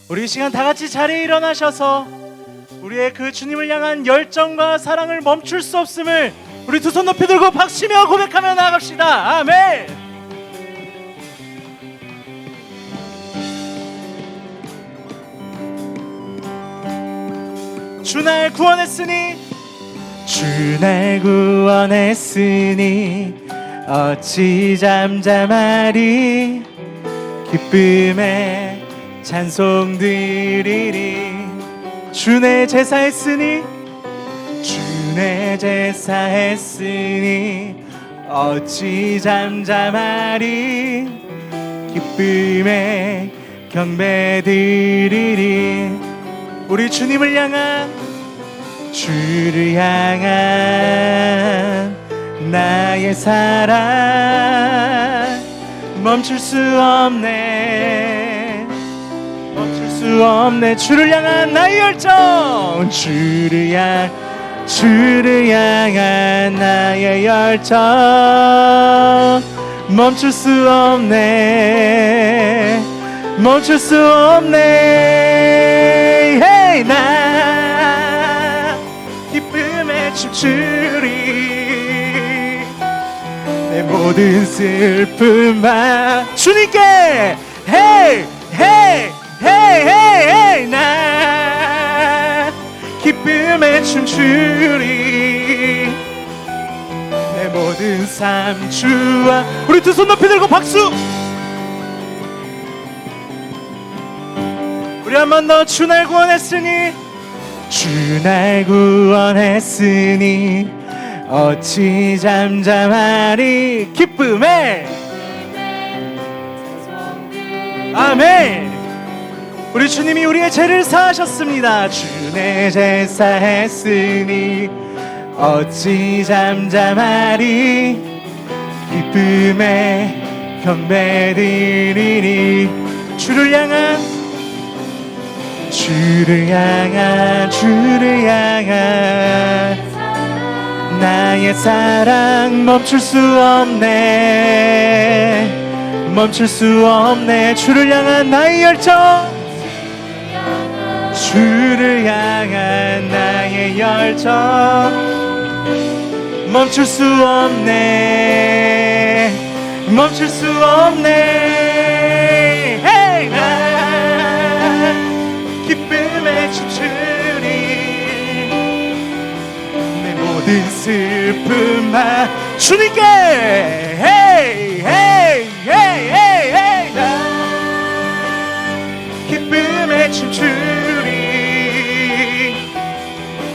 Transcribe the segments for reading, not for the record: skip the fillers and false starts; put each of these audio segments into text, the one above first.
우리 이 시간 다 같이 자리에 일어나셔서 우리의 그 주님을 향한 열정과 사랑을 멈출 수 없음을 우리 두 손 높이 들고 박수며 고백하며 나아갑시다. 아멘. 주 날 구원했으니 주 날 구원했으니 어찌 잠잠하리 기쁨에 찬송 드리리 주 내 제사했으니 주 내 제사했으니 어찌 잠잠하리 기쁨에 경배 드리리 우리 주님을 향한 주를 향한 나의 사랑 멈출 수 없네 멈출 수 없네 주를 향한 나의 열정 주를 향한 나의 열정 멈출 수 없네 멈출 수 없네 hey, 나 기쁨에 춤추리 내 모든 슬픔만 주님께 hey, hey, hey, hey, hey, 나 기쁨에 춤추리 내 모든 삶 주와 우리 두 손 높이 들고 박수 우리 한 번 더 주 날 구원했으니 주 날 구원했으니 어찌 잠잠하리 기쁨에 아멘 우리 주님이 우리의 죄를 사하셨습니다 주 내 제사했으니 어찌 잠잠하리 기쁨에 경배드리리 주를 향한 나의 사랑 멈출 수 없네 멈출 수 없네 주를 향한 나의 열정 주를 향한 나의 열정 멈출 수 없네 멈출 수 없네 hey, 나 기쁨에 춤추리 내 모든 슬픔만 주님께 hey, hey, hey, hey, hey, 나 기쁨에 춤추리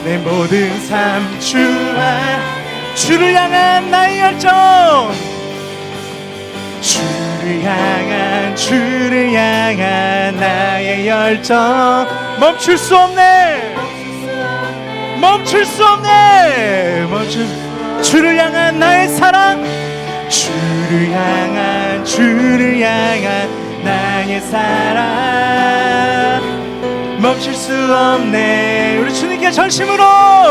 내 모든 삶 주와 주를 향한 나의 열정 주를 향한 나의 열정 멈출 수 없네 멈출 수 없네 주를 향한 나의 사랑 주를 향한 나의 사랑 멈출 수 없네 우리 주님께 전심으로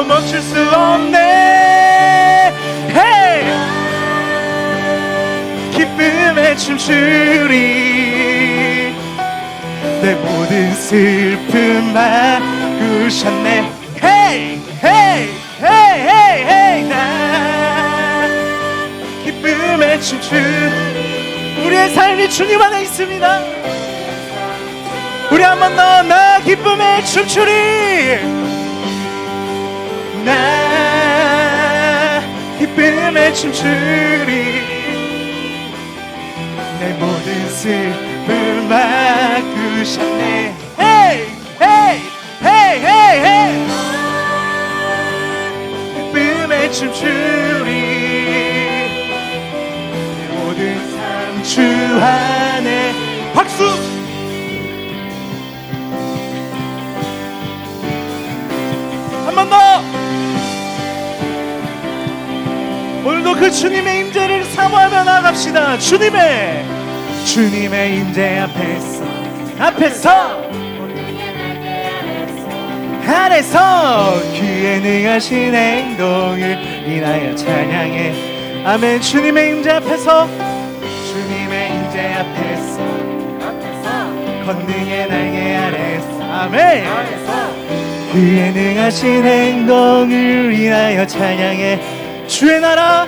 멈출 수 없네 hey! 기쁨에 춤추리 내 모든 슬픔만 구셨네 hey! hey! hey! hey! hey! 나 기쁨에 춤추리 우리의 삶이 주님 안에 있습니다 우리 한 번 더 나 기쁨에 춤추리 나 기쁨에 춤추리 내 모든 슬픔 바꾸셨네 hey, hey, hey, hey, hey. 기쁨에 춤추리 내 모든 삶 주 안에 박수 한 번 더 오늘도 그 주님의 임재를 사모하며 나아갑시다 주님의 임재 앞에서 안에서 그의 능하신 행동을 인하여 찬양해 아멘 주님의 임재 앞에서 건능의 날개 아래서 아멘. 그의 능하신 행동을 인하여 찬양해. 주의 나라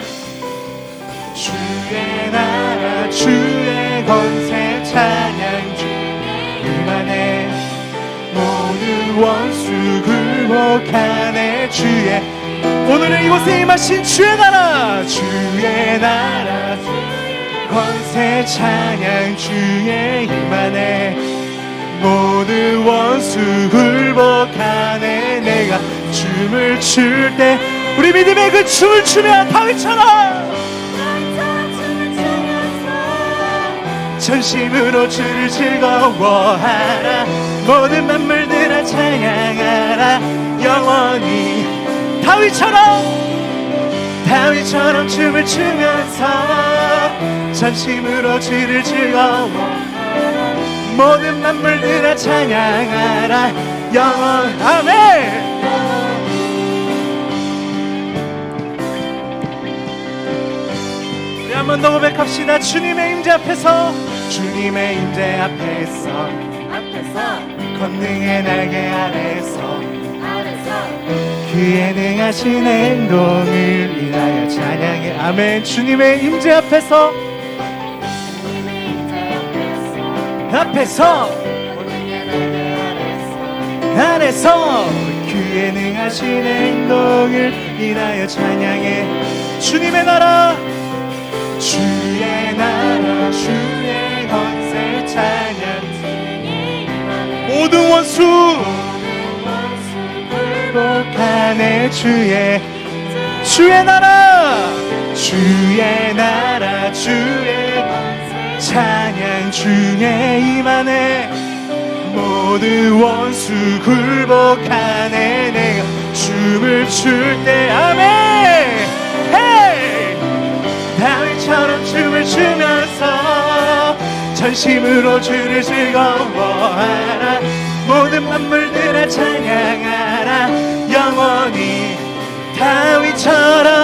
주의 나라 주의 권세 찬양 주 임하네. 모든 원수 굴복하네. 주의 오늘은 이곳에 임하신 주의 나라 권세 찬양 주의 임하네. 모든 원수 굴복하네. 내가 춤을 출 때 우리 믿음의 그 춤을 추며 다윗처럼 전심으로 주를 즐거워하라. 모든 만물들아 찬양하라. 영원히 다윗처럼 춤을 추면서 전심으로 주를 즐거워하라. 모든 만물들아 찬양하라. 영원 아멘. 우리 한 번 더 고백합시다. 주님의 임재 앞에서 권능의 날개 아래서 그의 능하신 행동을 인하여 찬양해. 아멘. 주님의 임재 앞에서 아래서 그의 능하신 행동을 인하여 찬양해. 주님의 나라 주의 권세 찬양. 모든 원수 굴복하네. 주의 나라 주의 찬양 주의 임하네. 모든 원수 굴복하네. 내가 춤을 출 때 아멘. 헤이 다윗처럼 춤을 추면서 전심으로 주를 즐거워하라. 모든 만물들아 찬양하라. 영원히 다윗처럼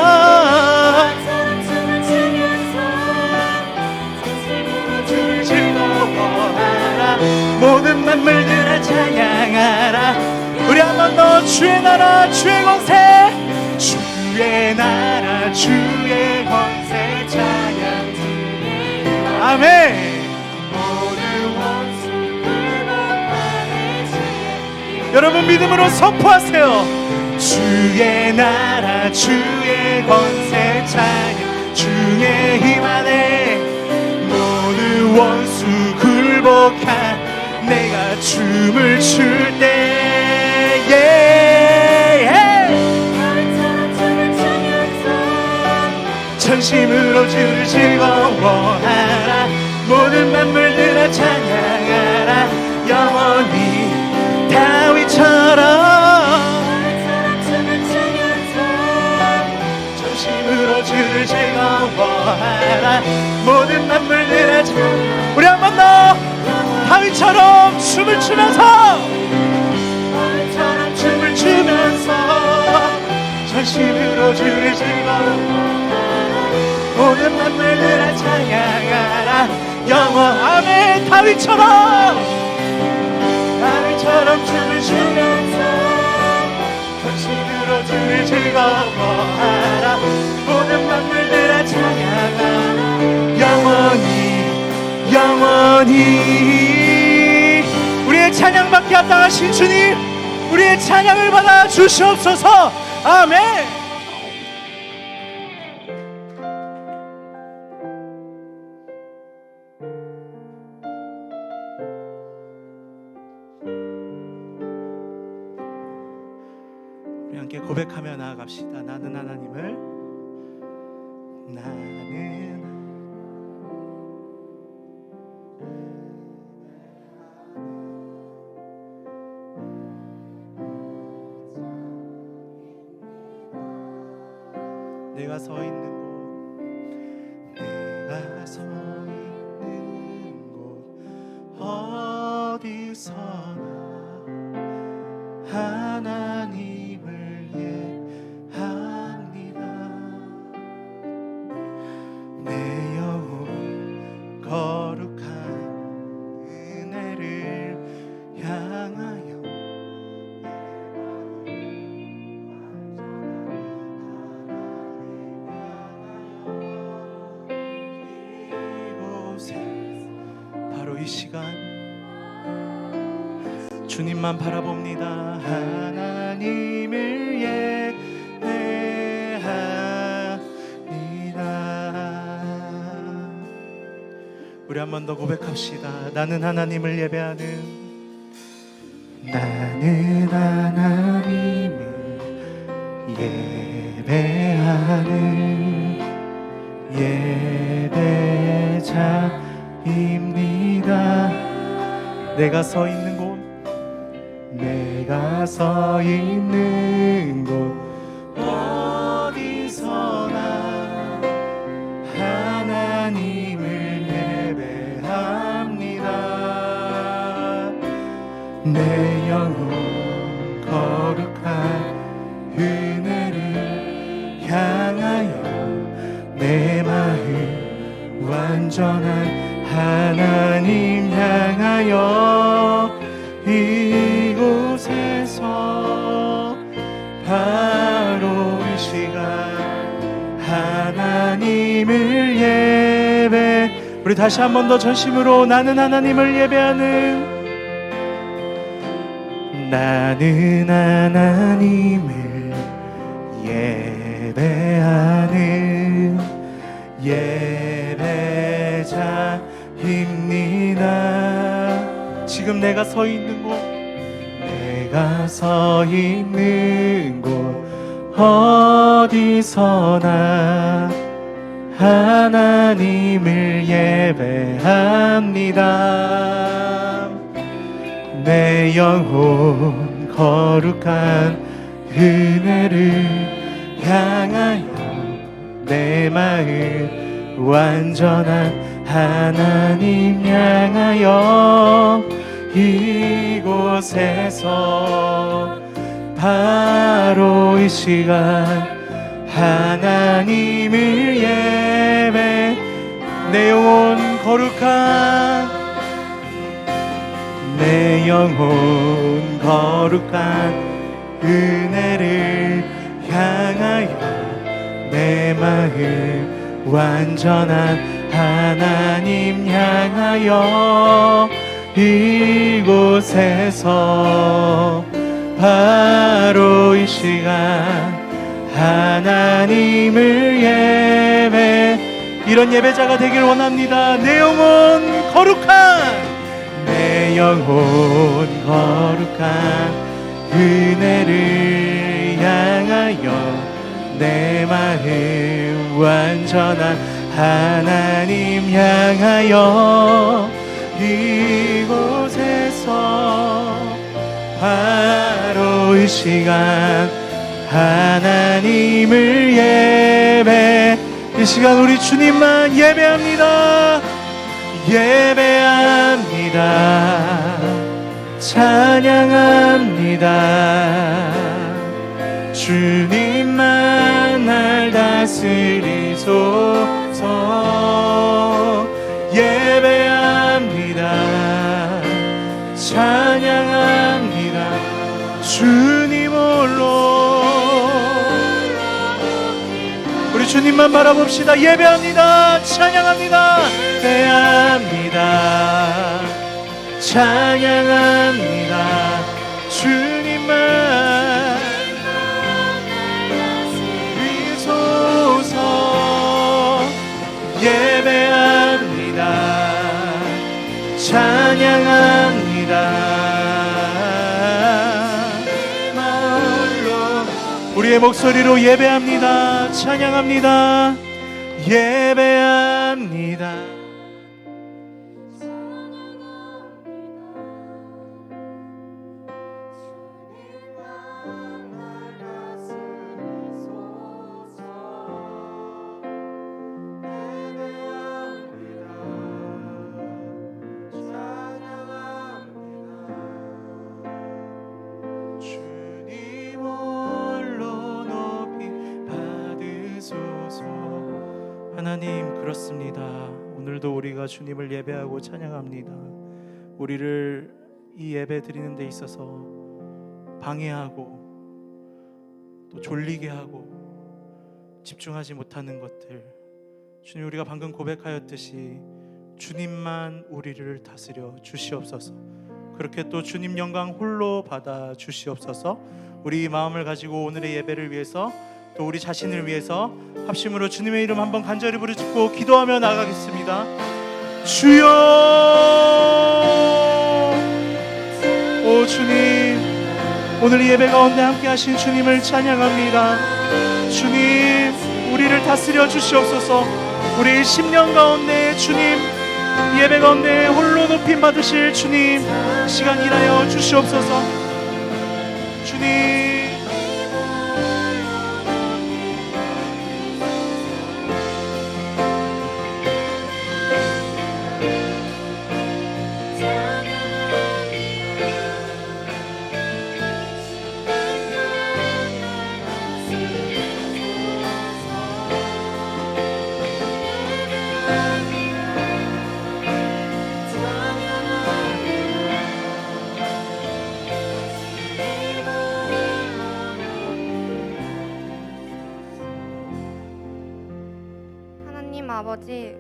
주를 즐거워하라. 모든 만물들아 찬양하라. 우리 한 번 더 주의 나라 주의 권세 주의 권세 찬양. 아멘. 여러분 믿음으로 선포하세요. 주의 나라 주의 권세 찬양 주의 힘 안에 모든 원수 굴복한 내가 춤을 출 때에 전심으로 주를 즐거워하라. 모든 만물들아 찬양하라. 영원히 다윗처럼 전심으로 주를 즐거워하라. 모든 만물들아 찬양. 우리 한 번 더 다윗처럼 춤을 추면서 전심으로 주를 즐거워하라. 모든 만물들아 찬양하라. 영원 아멘. 다윗처럼 춤을 추면서 전심으로 주를 즐거워하라. 모든 만물들아 찬양하라. 영원히 우리의 찬양받게 합당하신 주님, 우리의 찬양을 받아 주시옵소서. 아멘. 우리 함께 고백하며 나아갑시다. 나는 내가 서 있는 곳 어디서나 하나님을 예합니다. 내 영혼 거룩한 은혜를 향하여 이 시간 주님만 바라봅니다. 하나님을 예배합니다. 우리 한 번 더 고백합시다. 나는 하나님을 예배하는, 나는 하나님을 예배하는 예배자입니다. 내가 서 있는 곳, 내가 서 있는 곳 어디서나 하나님을 예배합니다. 내 영혼 거룩한 은혜를 향하여 내 마음 완전한 하나님 향하여 이곳에서 바로 이 시간 하나님을 예배. 우리 다시 한 번 더 전심으로 나는 하나님을 예배하는, 나는 하나님을 예배하는 예배자입니다. 지금 내가 서 있는 곳, 내가 서 있는 곳 어디서나 하나님을 예배합니다. 내 영혼 거룩한 은혜를 향하여 내 마음 완전한 하나님 향하여 이곳에서 바로 이 시간 하나님을 예배. 내 영혼 거룩한, 내 영혼 거룩한 은혜를 향하여 내 마음 완전한 하나님 향하여 이곳에서 바로 이 시간 하나님을 예배. 이런 예배자가 되길 원합니다. 내 영혼 거룩한, 내 영혼 거룩한 은혜를 향하여 내 마음 완전한 하나님 향하여 이곳에서 바로 이 시간 하나님을 예배. 이 시간 우리 주님만 예배합니다. 예배합니다. 찬양합니다. 주님만 날 다스리소서. 예배합니다. 찬양합니다. 주님 홀로. 우리 주님만 바라봅시다. 예배합니다. 찬양합니다. 예배합니다. 찬양합니다. 주님만 위소서. 예배합니다. 찬양합니다. 우리의 목소리로 예배합니다. 찬양합니다. 예배합니다. 하나님, 그렇습니다. 오늘도 우리가 주님을 예배하고 찬양합니다. 우리를 이 예배 드리는 데 있어서 방해하고 또 졸리게 하고 집중하지 못하는 것들, 주님, 우리가 방금 고백하였듯이 주님만 우리를 다스려 주시옵소서. 그렇게 또 주님 영광 홀로 받아 주시옵소서. 우리 마음을 가지고 오늘의 예배를 위해서 또 우리 자신을 위해서 합심으로 주님의 이름 한번 간절히 부르짖고 기도하며 나가겠습니다. 주여, 오 주님, 오늘 이 예배 가운데 함께 하신 주님을 찬양합니다. 주님, 우리를 다스려 주시옵소서. 우리 10년 가운데 주님, 이 예배 가운데 홀로 높임 받으실 주님, 시간 일하여 주시옵소서. 주님, 아버지,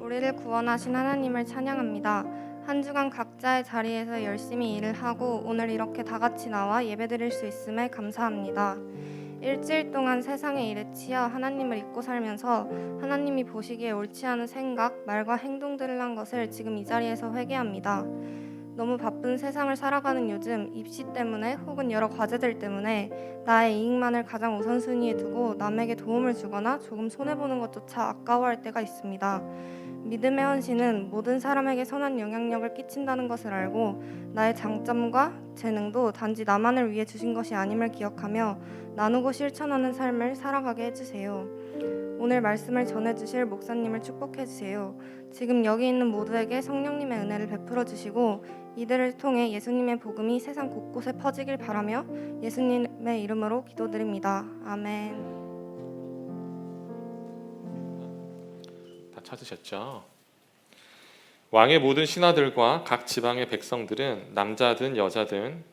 우리를 구원하신 하나님을 찬양합니다. 한 주간 각자의 자리에서 열심히 일을 하고 오늘 이렇게 다 같이 나와 예배드릴 수 있음에 감사합니다. 일주일 동안 세상의 일에 치여 하나님을 잊고 살면서 하나님이 보시기에 옳지 않은 생각, 말과 행동들을 한 것을 지금 이 자리에서 회개합니다. 너무 바쁜 세상을 살아가는 요즘 입시 때문에 혹은 여러 과제들 때문에 나의 이익만을 가장 우선순위에 두고 남에게 도움을 주거나 조금 손해보는 것조차 아까워할 때가 있습니다. 믿음의 헌신은 모든 사람에게 선한 영향력을 끼친다는 것을 알고 나의 장점과 재능도 단지 나만을 위해 주신 것이 아님을 기억하며 나누고 실천하는 삶을 살아가게 해주세요. 오늘 말씀을 전해주실 목사님을 축복해주세요. 지금 여기 있는 모두에게 성령님의 은혜를 베풀어 주시고 이들을 통해 예수님의 복음이 세상 곳곳에 퍼지길 바라며 예수님의 이름으로 기도드립니다. 아멘. 다 찾으셨죠? 왕의 모든 신하들과 각 지방의 백성들은 남자든 여자든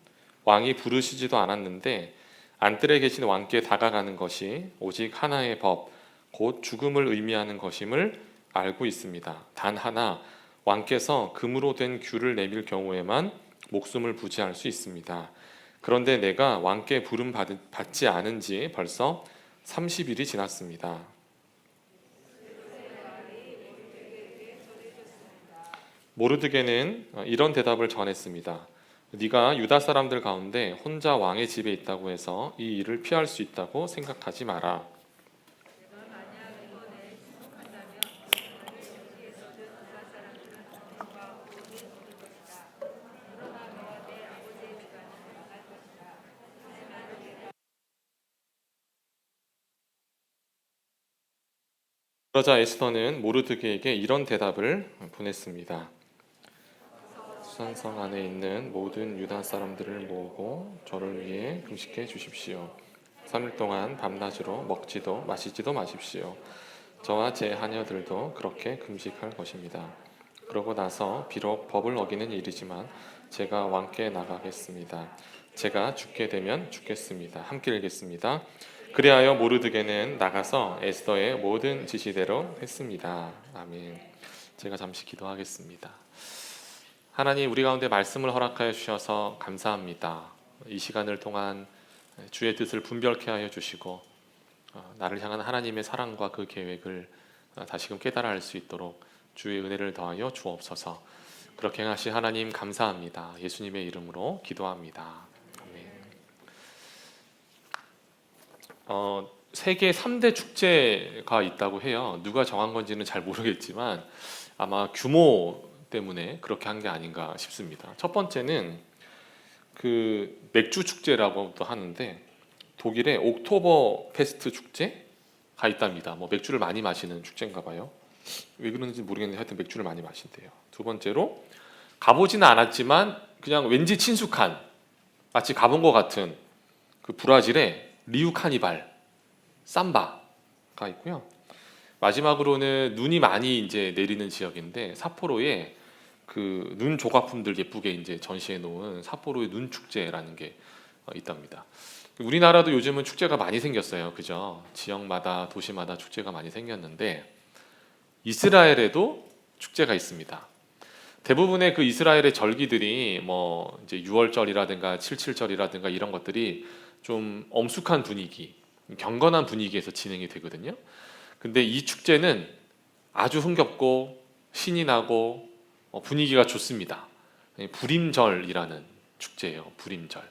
왕이 부르시지도 않았는데 안뜰에 계신 왕께 다가가는 것이 오직 하나의 법, 곧 죽음을 의미하는 것임을 알고 있습니다. 단 하나, 왕께서 금으로 된 규를 내밀 경우에만 목숨을 부지할 수 있습니다. 그런데 내가 왕께 부름 받지 않은 지 벌써 30일이 지났습니다. 모르드게는 이런 대답을 전했습니다. 네가 유다 사람들 가운데 혼자 왕의 집에 있다고 해서 이 일을 피할 수 있다고 생각하지 마라. 그러자 에스더는 모르드게에게 이런 대답을 보냈습니다. 수산성 안에 있는 모든 유다 사람들을 모으고 저를 위해 금식해 주십시오. 3일 동안 밤낮으로 먹지도 마시지도 마십시오. 저와 제 하녀들도 그렇게 금식할 것입니다. 그러고 나서 비록 법을 어기는 일이지만 제가 왕께 나가겠습니다. 제가 죽게 되면 죽겠습니다. 함께 읽겠습니다. 그리하여 모르드게는 나가서 에스더의 모든 지시대로 했습니다. 아멘. 제가 잠시 기도하겠습니다. 하나님, 우리 가운데 말씀을 허락하여 주셔서 감사합니다. 이 시간을 통한 주의 뜻을 분별케 하여 주시고 나를 향한 하나님의 사랑과 그 계획을 다시금 깨달아 알 수 있도록 주의 은혜를 더하여 주옵소서. 그렇게 행하신 하나님 감사합니다. 예수님의 이름으로 기도합니다. 세계 3대 축제가 있다고 해요. 누가 정한 건지는 잘 모르겠지만 아마 규모 때문에 그렇게 한 게 아닌가 싶습니다. 첫 번째는 그 맥주 축제라고도 하는데 독일의 옥토버 페스트 축제가 있답니다. 뭐 맥주를 많이 마시는 축제인가 봐요. 왜 그런지 모르겠는데 하여튼 맥주를 많이 마신대요. 두 번째로 가보지는 않았지만 그냥 왠지 친숙한, 마치 가본 것 같은 그 브라질의 리우 카니발 삼바가 있고요. 마지막으로는 눈이 많이 이제 내리는 지역인데 삿포로에 그 눈 조각품들 예쁘게 이제 전시해 놓은 삿포로의 눈 축제라는 게 있답니다. 우리나라도 요즘은 축제가 많이 생겼어요. 그죠? 지역마다 도시마다 축제가 많이 생겼는데 이스라엘에도 축제가 있습니다. 대부분의 그 이스라엘의 절기들이 뭐 이제 6월절이라든가 77절이라든가 이런 것들이 좀 엄숙한 분위기, 경건한 분위기에서 진행이 되거든요. 근데 이 축제는 아주 흥겹고 신이 나고 분위기가 좋습니다. 불임절이라는 축제예요. 불임절.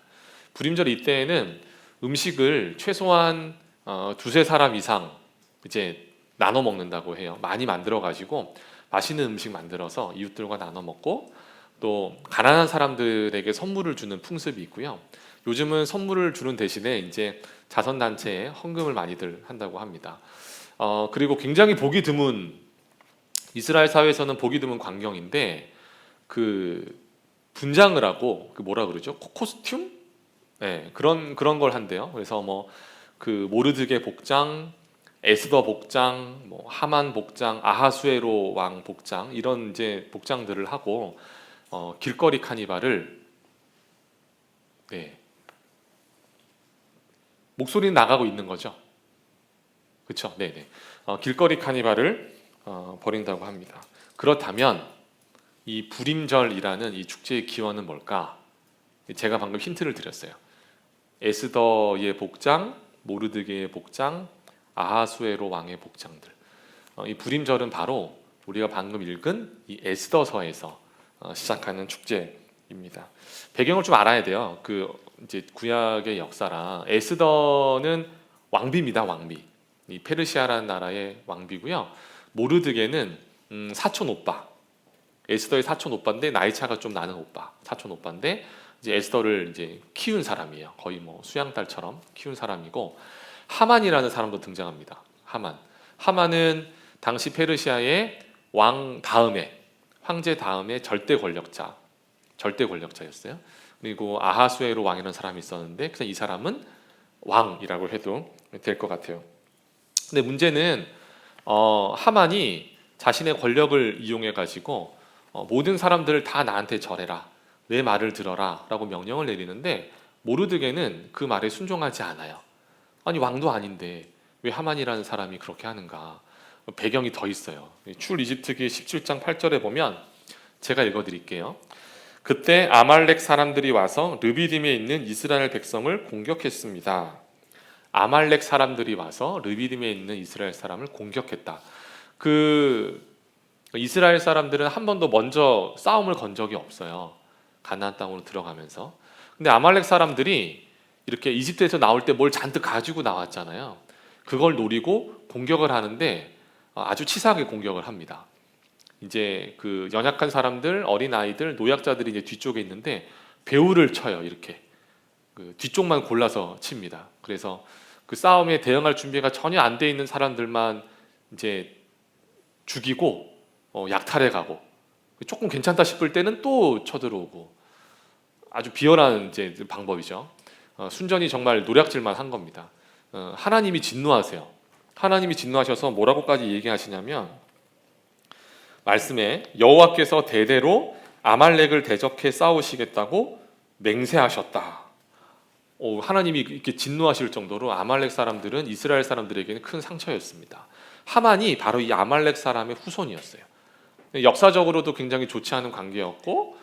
불임절 이때에는 음식을 최소한 두세 사람 이상 이제 나눠 먹는다고 해요. 많이 만들어 가지고 맛있는 음식 만들어서 이웃들과 나눠 먹고 또 가난한 사람들에게 선물을 주는 풍습이 있고요. 요즘은 선물을 주는 대신에 이제 자선단체에 헌금을 많이들 한다고 합니다. 그리고 굉장히 보기 드문, 이스라엘 사회에서는 보기 드문 광경인데 그 분장을 하고 그 뭐라 그러죠? 코스튬? 네, 그런 걸 한대요. 그래서 뭐 그 모르드게 복장, 에스더 복장, 뭐 하만 복장, 아하수에로 왕 복장 이런 이제 복장들을 하고 길거리 카니발을 네, 목소리는 나가고 있는 거죠. 그렇죠? 네네. 길거리 카니발을 벌인다고 합니다. 그렇다면 이 불임절이라는 이 축제의 기원은 뭘까? 제가 방금 힌트를 드렸어요. 에스더의 복장, 모르드게의 복장, 아하수에로 왕의 복장들. 이 불임절은 바로 우리가 방금 읽은 이 에스더서에서 시작하는 축제입니다. 배경을 좀 알아야 돼요. 그 이제 구약의 역사라 에스더는 왕비입니다. 왕비. 이 페르시아라는 나라의 왕비고요. 모르드게는 사촌 오빠. 에스더의 사촌 오빠인데 나이 차가 좀 나는 오빠. 사촌 오빠인데 이제 에스더를 이제 키운 사람이에요. 거의 뭐 수양딸처럼 키운 사람이고 하만이라는 사람도 등장합니다. 하만은 당시 페르시아의 왕 다음에 황제 다음에 절대 권력자였어요. 그리고 아하수에로 왕이라는 사람이 있었는데 그냥 이 사람은 왕이라고 해도 될 것 같아요. 근데 문제는 하만이 자신의 권력을 이용해 가지고 모든 사람들을 다 나한테 절해라, 내 말을 들어라 라고 명령을 내리는데 모르드게는 그 말에 순종하지 않아요. 아니 왕도 아닌데 왜 하만이라는 사람이 그렇게 하는가. 배경이 더 있어요. 출이집트기 17장 8절에 보면 제가 읽어드릴게요. 그때 아말렉 사람들이 와서 르비딤에 있는 이스라엘 백성을 공격했습니다. 아말렉 사람들이 와서 르비딤에 있는 이스라엘 사람을 공격했다. 그 이스라엘 사람들은 한 번도 먼저 싸움을 건 적이 없어요. 가나안 땅으로 들어가면서. 근데 아말렉 사람들이 이렇게 이집트에서 나올 때 뭘 잔뜩 가지고 나왔잖아요. 그걸 노리고 공격을 하는데 아주 치사하게 공격을 합니다. 이제 그 연약한 사람들, 어린 아이들, 노약자들이 이제 뒤쪽에 있는데 배후를 쳐요. 이렇게 그 뒤쪽만 골라서 칩니다. 그래서 그 싸움에 대응할 준비가 전혀 안 돼 있는 사람들만 이제 죽이고 약탈해 가고 조금 괜찮다 싶을 때는 또 쳐들어오고 아주 비열한 이제 방법이죠. 순전히 정말 노략질만 한 겁니다. 하나님이 진노하세요. 하나님이 진노하셔서 뭐라고까지 얘기하시냐면 말씀에 여호와께서 대대로 아말렉을 대적해 싸우시겠다고 맹세하셨다. 하나님이 이렇게 진노하실 정도로 아말렉 사람들은 이스라엘 사람들에게는 큰 상처였습니다. 하만이 바로 이 아말렉 사람의 후손이었어요. 역사적으로도 굉장히 좋지 않은 관계였고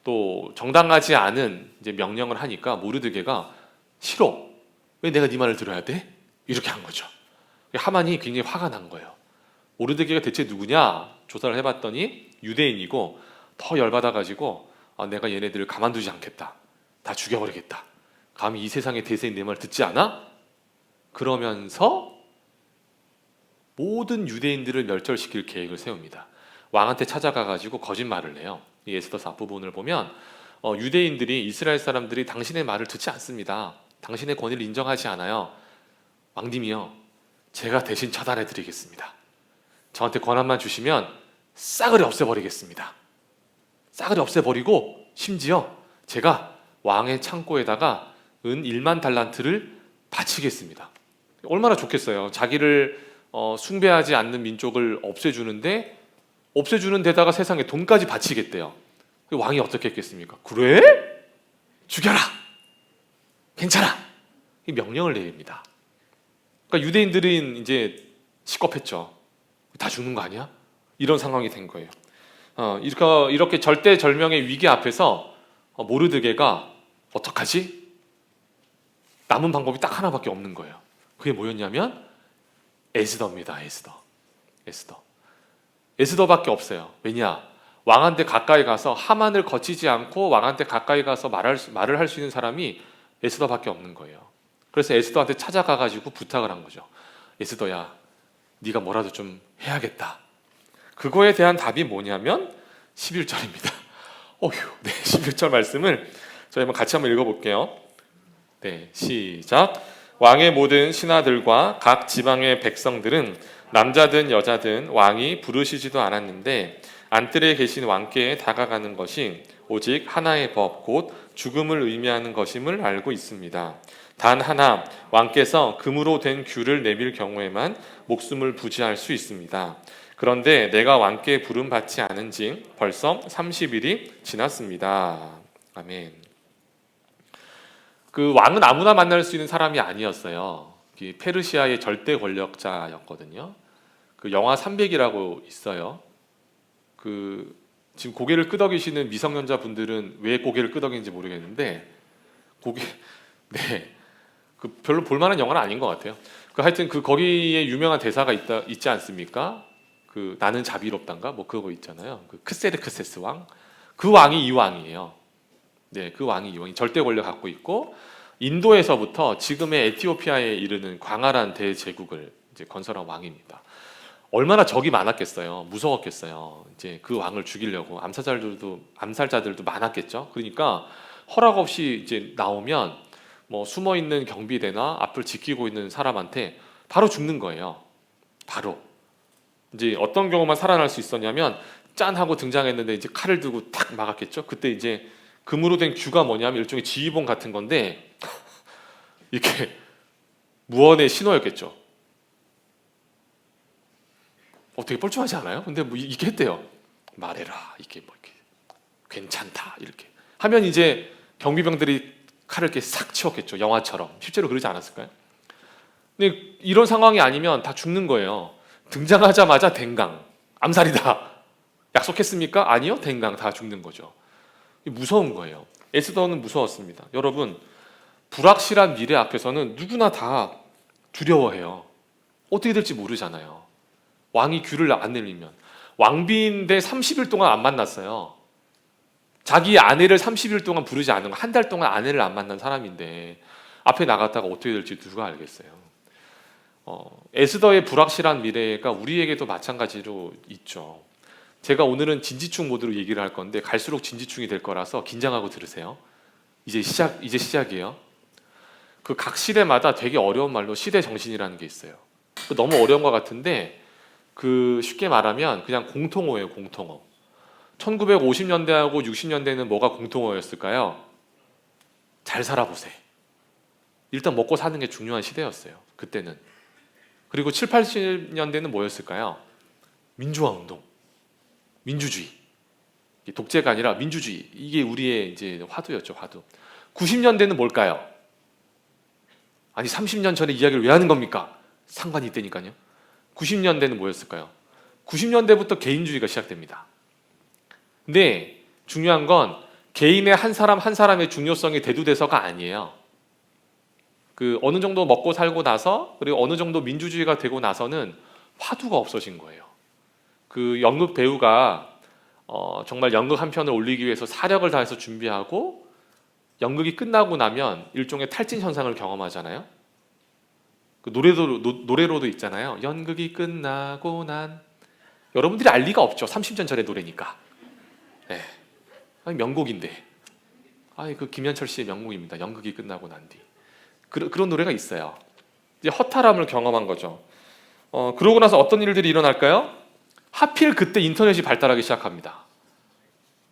또 정당하지 않은 이제 명령을 하니까 모르드게가 싫어. 왜 내가 네 말을 들어야 돼? 이렇게 한 거죠. 하만이 굉장히 화가 난 거예요. 모르드게가 대체 누구냐? 조사를 해봤더니 유대인이고 더 열받아가지고 내가 얘네들을 가만두지 않겠다. 다 죽여버리겠다. 감히 이 세상의 대세인 내 말 듣지 않아? 그러면서 모든 유대인들을 멸절시킬 계획을 세웁니다. 왕한테 찾아가가지고 거짓말을 해요. 이 에스더서 앞부분을 보면 유대인들이 이스라엘 사람들이 당신의 말을 듣지 않습니다. 당신의 권위를 인정하지 않아요. 왕님이요, 제가 대신 처단해드리겠습니다. 저한테 권한만 주시면 싸그리 없애버리겠습니다. 싸그리 없애버리고 심지어 제가 왕의 창고에다가 은 1만 달란트를 바치겠습니다. 얼마나 좋겠어요. 자기를 숭배하지 않는 민족을 없애주는데 없애주는 데다가 세상에 돈까지 바치겠대요. 왕이 어떻게 했겠습니까? 그래? 죽여라! 괜찮아! 이 명령을 내립니다. 그러니까 유대인들은 이제 시겁했죠. 다 죽는 거 아니야? 이런 상황이 된 거예요. 이렇게 절대절명의 위기 앞에서 모르드게가 어떡하지? 남은 방법이 딱 하나밖에 없는 거예요. 그게 뭐였냐면 에스더입니다. 에스더밖에 없어요. 왜냐? 왕한테 가까이 가서 하만을 거치지 않고 왕한테 가까이 가서 말을 할 수 있는 사람이 에스더밖에 없는 거예요. 그래서 에스더한테 찾아가가지고 부탁을 한 거죠. 에스더야, 네가 뭐라도 좀 해야겠다. 그거에 대한 답이 뭐냐면 11절입니다. 네, 11절 말씀을 저희 같이 한번 읽어볼게요. 네, 시작. 왕의 모든 신하들과 각 지방의 백성들은 남자든 여자든 왕이 부르시지도 않았는데 안뜰에 계신 왕께 다가가는 것이 오직 하나의 법, 곧 죽음을 의미하는 것임을 알고 있습니다. 단 하나, 왕께서 금으로 된 규를 내밀 경우에만 목숨을 부지할 수 있습니다. 그런데 내가 왕께 부름받지 않은 지 벌써 30일이 지났습니다. 아멘. 그 왕은 아무나 만날 수 있는 사람이 아니었어요. 페르시아의 절대 권력자였거든요. 그 영하 300이라고 있어요. 지금 고개를 끄덕이시는 미성년자 분들은 왜 고개를 끄덕이는지 모르겠는데 별로 볼만한 영화는 아닌 것 같아요. 하여튼 거기에 유명한 대사가 있지 않습니까? 나는 자비롭단가 뭐 그거 있잖아요. 크세르크세스 왕, 그 왕이 이 왕이에요. 네, 그 왕이 이 왕이 절대 권력 갖고 있고 인도에서부터 지금의 에티오피아에 이르는 광활한 대제국을 이제 건설한 왕입니다. 얼마나 적이 많았겠어요. 무서웠겠어요. 이제 그 왕을 죽이려고 암살자들도 많았겠죠. 그러니까 허락 없이 이제 나오면 뭐 숨어 있는 경비대나 앞을 지키고 있는 사람한테 바로 죽는 거예요. 바로. 이제 어떤 경우만 살아날 수 있었냐면 짠 하고 등장했는데 이제 칼을 들고 탁 막았겠죠. 그때 이제 금으로 된 규가 뭐냐면 일종의 지휘봉 같은 건데 이렇게 무언의 신호였겠죠. 되게 뻘쭘하지 않아요? 근데 뭐 이렇게 했대요. 말해라. 이렇게 뭐 이렇게 괜찮다. 이렇게 하면 이제 경비병들이 칼을 이렇게 싹 치웠겠죠. 영화처럼. 실제로 그러지 않았을까요? 근데 이런 상황이 아니면 다 죽는 거예요. 등장하자마자 댕강. 암살이다. 약속했습니까? 아니요. 댕강. 다 죽는 거죠. 무서운 거예요. 에스더는 무서웠습니다. 여러분, 불확실한 미래 앞에서는 누구나 다 두려워해요. 어떻게 될지 모르잖아요. 왕이 규를 안 내리면. 왕비인데 30일 동안 안 만났어요. 자기 아내를 30일 동안 부르지 않은 거, 한 달 동안 아내를 안 만난 사람인데 앞에 나갔다가 어떻게 될지 누가 알겠어요. 에스더의 불확실한 미래가 우리에게도 마찬가지로 있죠. 제가 오늘은 진지충 모드로 얘기를 할 건데 갈수록 진지충이 될 거라서 긴장하고 들으세요. 이제 시작이에요. 각 시대마다 되게 어려운 말로 시대 정신이라는 게 있어요. 너무 어려운 것 같은데 쉽게 말하면 그냥 공통어예요. 공통어. 1950년대하고 60년대는 뭐가 공통어였을까요? 잘 살아보세요. 일단 먹고 사는 게 중요한 시대였어요. 그때는. 그리고 7, 80년대는 뭐였을까요? 민주화운동. 민주주의. 독재가 아니라 민주주의. 이게 우리의 이제 화두였죠. 화두. 90년대는 뭘까요? 아니 30년 전에 이야기를 왜 하는 겁니까? 상관이 있다니까요. 90년대는 뭐였을까요? 90년대부터 개인주의가 시작됩니다. 근데 중요한 건 개인의 한 사람 한 사람의 중요성이 대두돼서가 아니에요. 어느 정도 먹고 살고 나서 그리고 어느 정도 민주주의가 되고 나서는 화두가 없어진 거예요. 연극 배우가 정말 연극 한 편을 올리기 위해서 사력을 다해서 준비하고 연극이 끝나고 나면 일종의 탈진 현상을 경험하잖아요. 노래로도 있잖아요. 연극이 끝나고 난 여러분들이 알 리가 없죠. 30년 전의 노래니까. 네. 명곡인데. 김현철 씨의 명곡입니다. 연극이 끝나고 난 뒤. 그런 노래가 있어요. 이제 허탈함을 경험한 거죠. 그러고 나서 어떤 일들이 일어날까요? 하필 그때 인터넷이 발달하기 시작합니다.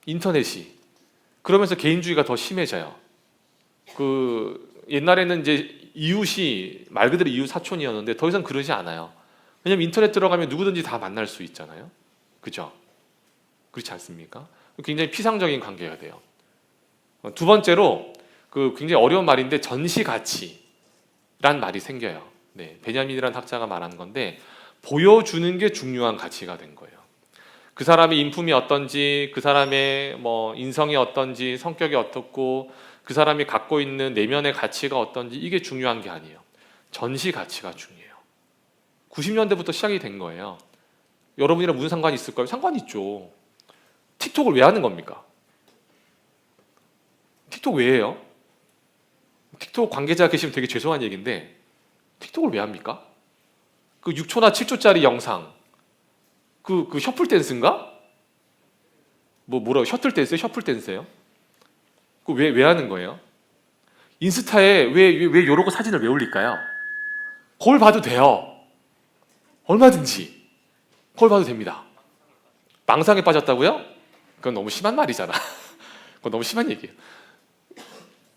인터넷이. 그러면서 개인주의가 더 심해져요. 옛날에는 이제 이웃이 말 그대로 이웃 사촌이었는데 더 이상 그러지 않아요. 왜냐면 인터넷 들어가면 누구든지 다 만날 수 있잖아요. 그죠? 그렇지 않습니까? 굉장히 피상적인 관계가 돼요. 두 번째로 굉장히 어려운 말인데 전시가치란 말이 생겨요. 네, 베냐민이라는 학자가 말한 건데 보여주는 게 중요한 가치가 된 거예요. 그 사람의 인품이 어떤지, 그 사람의 뭐 인성이 어떤지, 성격이 어떻고, 그 사람이 갖고 있는 내면의 가치가 어떤지, 이게 중요한 게 아니에요. 전시 가치가 중요해요. 90년대부터 시작이 된 거예요. 여러분이랑 무슨 상관이 있을까요? 상관이 있죠. 틱톡을 왜 하는 겁니까? 틱톡 왜 해요? 틱톡 관계자 계시면 되게 죄송한 얘기인데 틱톡을 왜 합니까? 그 6초나 7초짜리 영상, 그 셔플 댄스인가? 뭐라고 셔틀 댄스요? 셔플 댄스예요? 그 왜 하는 거예요? 인스타에 왜 이러고 사진을 왜 올릴까요? 거울 봐도 돼요. 얼마든지 거울 봐도 됩니다. 망상에 빠졌다고요? 그건 너무 심한 말이잖아. 그건 너무 심한 얘기예요.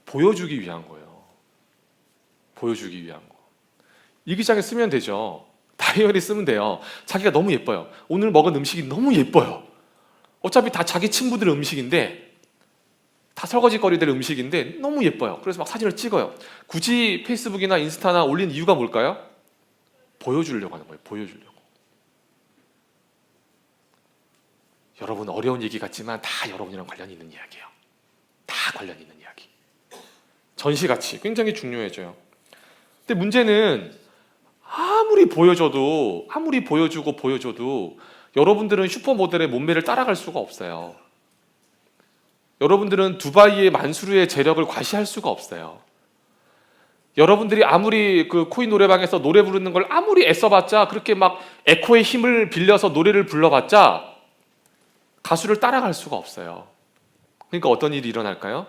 보여주기 위한 거예요. 보여주기 위한 거. 일기장에 쓰면 되죠. 다이어리 쓰면 돼요. 자기가 너무 예뻐요. 오늘 먹은 음식이 너무 예뻐요. 어차피 다 자기 친구들 음식인데, 다 설거지거리들 음식인데 너무 예뻐요. 그래서 막 사진을 찍어요. 굳이 페이스북이나 인스타나 올린 이유가 뭘까요? 보여주려고 하는 거예요. 보여주려고. 여러분, 어려운 얘기 같지만 다 여러분이랑 관련이 있는 이야기예요. 다 관련이 있는 이야기. 전시가치 굉장히 중요해져요. 근데 문제는 아무리 보여주고 보여줘도 여러분들은 슈퍼모델의 몸매를 따라갈 수가 없어요. 여러분들은 두바이의 만수르의 재력을 과시할 수가 없어요. 여러분들이 아무리 그 코인 노래방에서 노래 부르는 걸 아무리 애써봤자, 그렇게 막 에코의 힘을 빌려서 노래를 불러봤자 가수를 따라갈 수가 없어요. 그러니까 어떤 일이 일어날까요?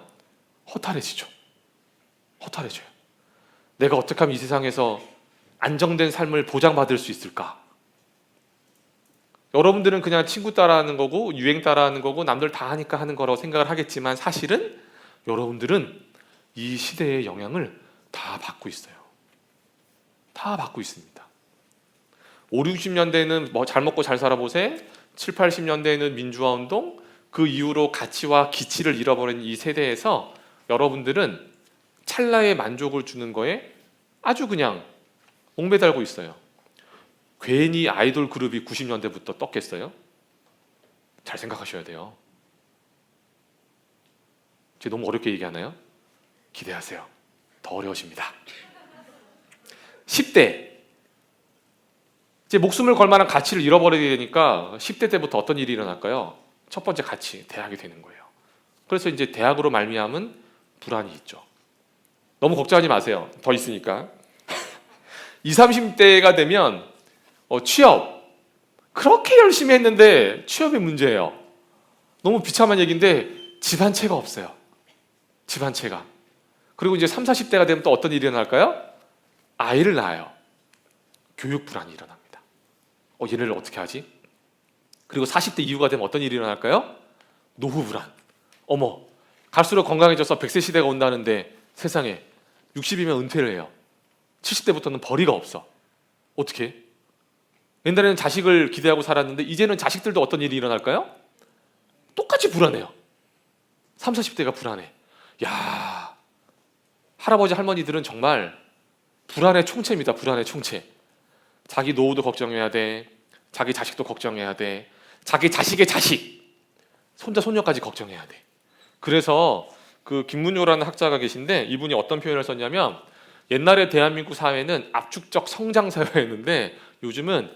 허탈해지죠. 허탈해져요. 내가 어떻게 하면 이 세상에서 안정된 삶을 보장받을 수 있을까? 여러분들은 그냥 친구 따라하는 거고 유행 따라하는 거고 남들 다 하니까 하는 거라고 생각을 하겠지만, 사실은 여러분들은 이 시대의 영향을 다 받고 있어요. 다 받고 있습니다. 5, 60년대에는 뭐 잘 먹고 잘 살아보세, 7, 80년대에는 민주화 운동, 그 이후로 가치와 기치를 잃어버린 이 세대에서 여러분들은 찰나의 만족을 주는 거에 아주 그냥 목매달고 있어요. 괜히 아이돌 그룹이 90년대부터 떴겠어요? 잘 생각하셔야 돼요. 제가 너무 어렵게 얘기하나요? 기대하세요. 더 어려우십니다. 10대, 이제 목숨을 걸 만한 가치를 잃어버리게 되니까 10대 때부터 어떤 일이 일어날까요? 첫 번째 가치, 대학이 되는 거예요. 그래서 이제 대학으로 말미암은 불안이 있죠. 너무 걱정하지 마세요. 더 있으니까. 20, 30대가 되면 취업, 그렇게 열심히 했는데 취업이 문제예요. 너무 비참한 얘기인데 집 한 채가 없어요. 집 한 채가. 그리고 이제 30, 40대가 되면 또 어떤 일이 일어날까요? 아이를 낳아요. 교육 불안이 일어납니다. 얘를 어떻게 하지? 그리고 40대 이후가 되면 어떤 일이 일어날까요? 노후 불안. 어머, 갈수록 건강해져서 100세 시대가 온다는데 세상에 60이면 은퇴를 해요. 70대부터는 벌이가 없어. 어떻게 해? 옛날에는 자식을 기대하고 살았는데 이제는 자식들도 어떤 일이 일어날까요? 똑같이 불안해요. 30, 40대가 불안해. 야, 할아버지 할머니들은 정말 불안의 총체입니다. 불안의 총체. 자기 노후도 걱정해야 돼. 자기 자식도 걱정해야 돼. 자기 자식의 자식, 손자 손녀까지 걱정해야 돼. 그래서 그 김문효라는 학자가 계신데 이분이 어떤 표현을 썼냐면, 옛날에 대한민국 사회는 압축적 성장 사회였는데 요즘은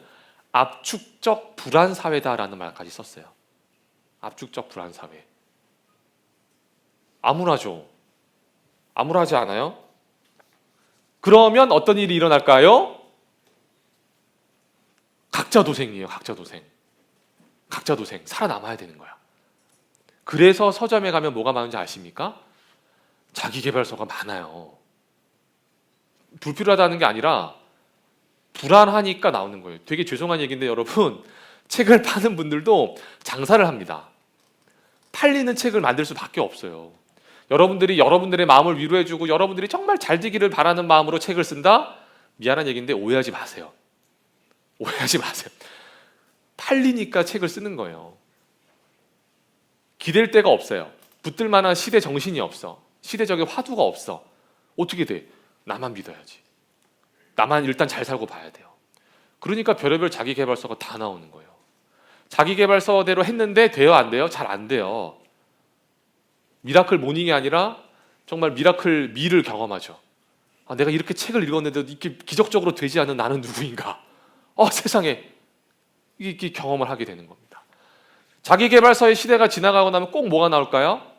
압축적 불안 사회다라는 말까지 썼어요. 압축적 불안 사회. 암울하죠. 암울하지 않아요? 그러면 어떤 일이 일어날까요? 각자 도생이에요. 각자 도생. 각자 도생. 살아남아야 되는 거야. 그래서 서점에 가면 뭐가 많은지 아십니까? 자기계발서가 많아요. 불필요하다는 게 아니라 불안하니까 나오는 거예요. 되게 죄송한 얘기인데 여러분, 책을 파는 분들도 장사를 합니다. 팔리는 책을 만들 수밖에 없어요. 여러분들이 여러분들의 마음을 위로해주고 여러분들이 정말 잘 되기를 바라는 마음으로 책을 쓴다? 미안한 얘기인데 오해하지 마세요. 오해하지 마세요. 팔리니까 책을 쓰는 거예요. 기댈 데가 없어요. 붙들 만한 시대 정신이 없어. 시대적인 화두가 없어. 어떻게 돼? 나만 믿어야지. 나만 일단 잘 살고 봐야 돼요. 그러니까 별의별 자기계발서가 다 나오는 거예요. 자기계발서대로 했는데 돼요, 안 돼요? 잘 안 돼요. 미라클 모닝이 아니라 정말 미라클 미를 경험하죠. 내가 이렇게 책을 읽었는데 이렇게 기적적으로 되지 않은 나는 누구인가? 세상에 이게 경험을 하게 되는 겁니다. 자기계발서의 시대가 지나가고 나면 꼭 뭐가 나올까요?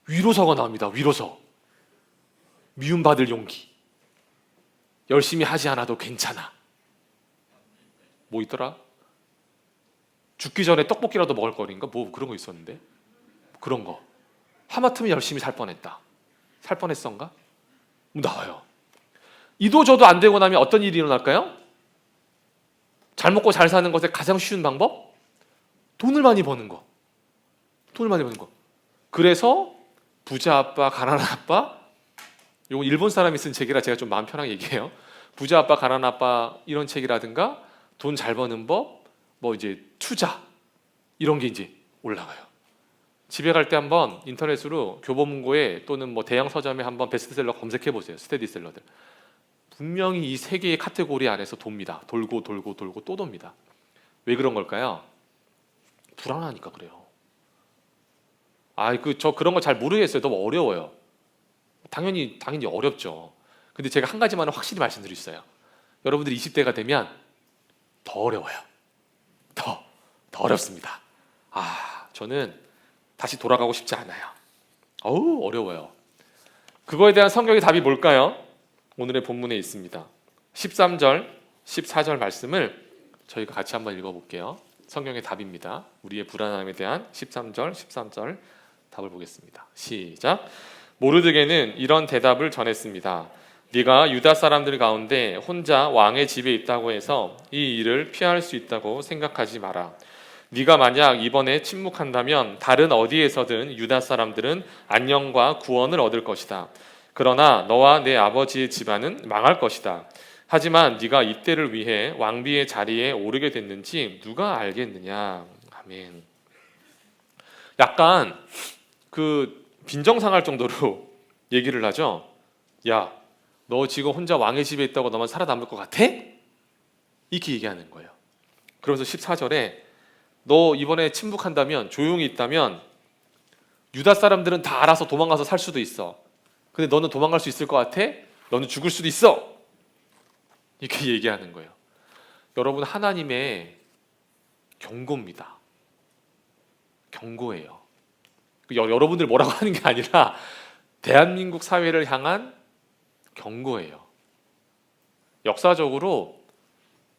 위로서가 나옵니다. 위로서. 미움받을 용기. 열심히 하지 않아도 괜찮아. 뭐 있더라? 죽기 전에 떡볶이라도 먹을 거리인가? 뭐 그런 거 있었는데. 그런 거. 하마터면 열심히 살 뻔했다. 살 뻔했던가? 나와요. 이도 저도 안 되고 나면 어떤 일이 일어날까요? 잘 먹고 잘 사는 것의 가장 쉬운 방법? 돈을 많이 버는 거. 돈을 많이 버는 거. 그래서 부자 아빠, 가난한 아빠, 이건 일본 사람이 쓴 책이라 제가 좀 마음 편하게 얘기해요. 부자 아빠, 가난한 아빠 이런 책이라든가 돈 잘 버는 법, 뭐 이제 투자 이런 게 이제 올라가요. 집에 갈 때 한번 인터넷으로 교보문고에 또는 뭐 대형 서점에 한번 베스트셀러 검색해 보세요. 스테디셀러들. 분명히 이 세 개의 카테고리 안에서 돕니다. 돌고 돌고 돌고 또 돕니다. 왜 그런 걸까요? 불안하니까 그래요. 저 그런 거 잘 모르겠어요. 너무 어려워요. 당연히 어렵죠. 근데 제가 한 가지만은 확실히 말씀드릴 수 있어요. 여러분들이 20대가 되면 더 어려워요. 더 어렵습니다. 저는 다시 돌아가고 싶지 않아요. 어려워요. 그거에 대한 성경의 답이 뭘까요? 오늘의 본문에 있습니다. 13절, 14절 말씀을 저희가 같이 한번 읽어볼게요. 성경의 답입니다. 우리의 불안함에 대한 13절, 13절 답을 보겠습니다. 시작. 모르드게는 이런 대답을 전했습니다. 네가 유다 사람들 가운데 혼자 왕의 집에 있다고 해서 이 일을 피할 수 있다고 생각하지 마라. 네가 만약 이번에 침묵한다면 다른 어디에서든 유다 사람들은 안녕과 구원을 얻을 것이다. 그러나 너와 내 아버지의 집안은 망할 것이다. 하지만 네가 이때를 위해 왕비의 자리에 오르게 됐는지 누가 알겠느냐. 아멘. 약간 빈정상할 정도로 얘기를 하죠. 야, 너 지금 혼자 왕의 집에 있다고 너만 살아남을 것 같아? 이렇게 얘기하는 거예요. 그러면서 14절에 너 이번에 침묵한다면, 조용히 있다면 유다 사람들은 다 알아서 도망가서 살 수도 있어. 근데 너는 도망갈 수 있을 것 같아? 너는 죽을 수도 있어. 이렇게 얘기하는 거예요. 여러분, 하나님의 경고입니다. 경고예요. 여러분들 뭐라고 하는 게 아니라 대한민국 사회를 향한 경고예요. 역사적으로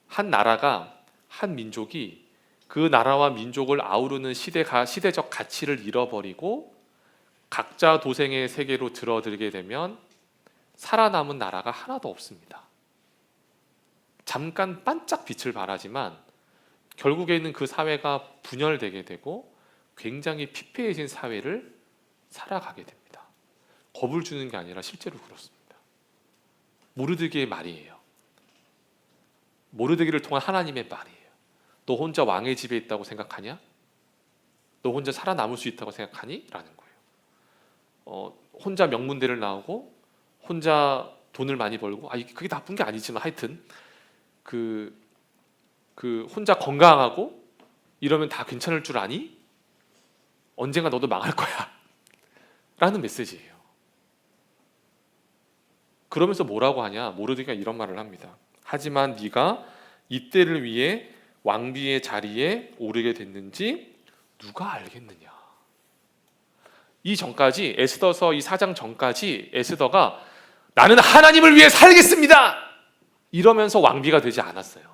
한 나라가, 한 민족이 그 나라와 민족을 아우르는 시대적 가치를 잃어버리고 각자 도생의 세계로 들어들게 되면 살아남은 나라가 하나도 없습니다. 잠깐 반짝 빛을 발하지만 결국에는 그 사회가 분열되게 되고 굉장히 피폐해진 사회를 살아가게 됩니다. 겁을 주는 게 아니라 실제로 그렇습니다. 모르드게의 말이에요. 모르드게를 통한 하나님의 말이에요. 너 혼자 왕의 집에 있다고 생각하냐? 너 혼자 살아남을 수 있다고 생각하니? 라는 거예요. 혼자 명문대를 나오고 혼자 돈을 많이 벌고 그게 나쁜 게 아니지만 하여튼 혼자 건강하고 이러면 다 괜찮을 줄 아니? 언젠가 너도 망할 거야 라는 메시지예요. 그러면서 뭐라고 하냐? 모르드게가 이런 말을 합니다. 하지만 네가 이때를 위해 왕비의 자리에 오르게 됐는지 누가 알겠느냐. 이 전까지, 에스더서 이 4장 전까지 에스더가 나는 하나님을 위해 살겠습니다 이러면서 왕비가 되지 않았어요.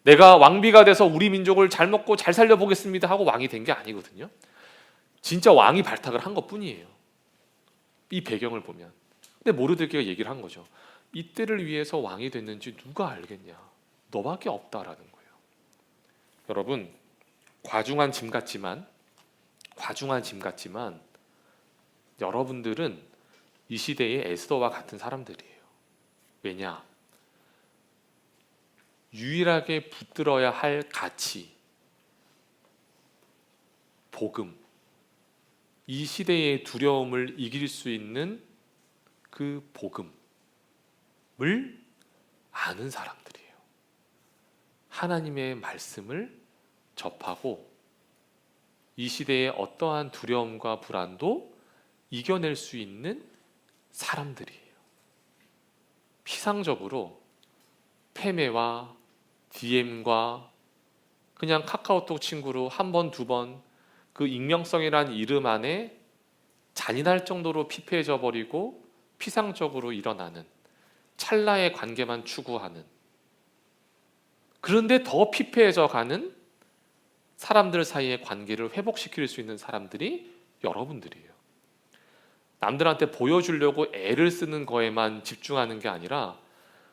내가 왕비가 돼서 우리 민족을 잘 먹고 잘 살려보겠습니다 하고 왕이 된 게 아니거든요. 진짜 왕이 발탁을 한 것뿐이에요. 이 배경을 보면. 근데 모르드게가 얘기를 한 거죠. 이때를 위해서 왕이 됐는지 누가 알겠냐. 너밖에 없다라는 거예요. 여러분, 과중한 짐 같지만 여러분들은 이 시대의 에스더와 같은 사람들이에요. 왜냐? 유일하게 붙들어야 할 가치, 복음, 이 시대의 두려움을 이길 수 있는 그 복음을 아는 사람들이에요. 하나님의 말씀을 접하고 이 시대의 어떠한 두려움과 불안도 이겨낼 수 있는 사람들이에요. 피상적으로 패매와 DM과 그냥 카카오톡 친구로 한 번, 두 번 그 익명성이란 이름 안에 잔인할 정도로 피폐해져 버리고 피상적으로 일어나는 찰나의 관계만 추구하는, 그런데 더 피폐해져 가는 사람들 사이의 관계를 회복시킬 수 있는 사람들이 여러분들이에요. 남들한테 보여주려고 애를 쓰는 거에만 집중하는 게 아니라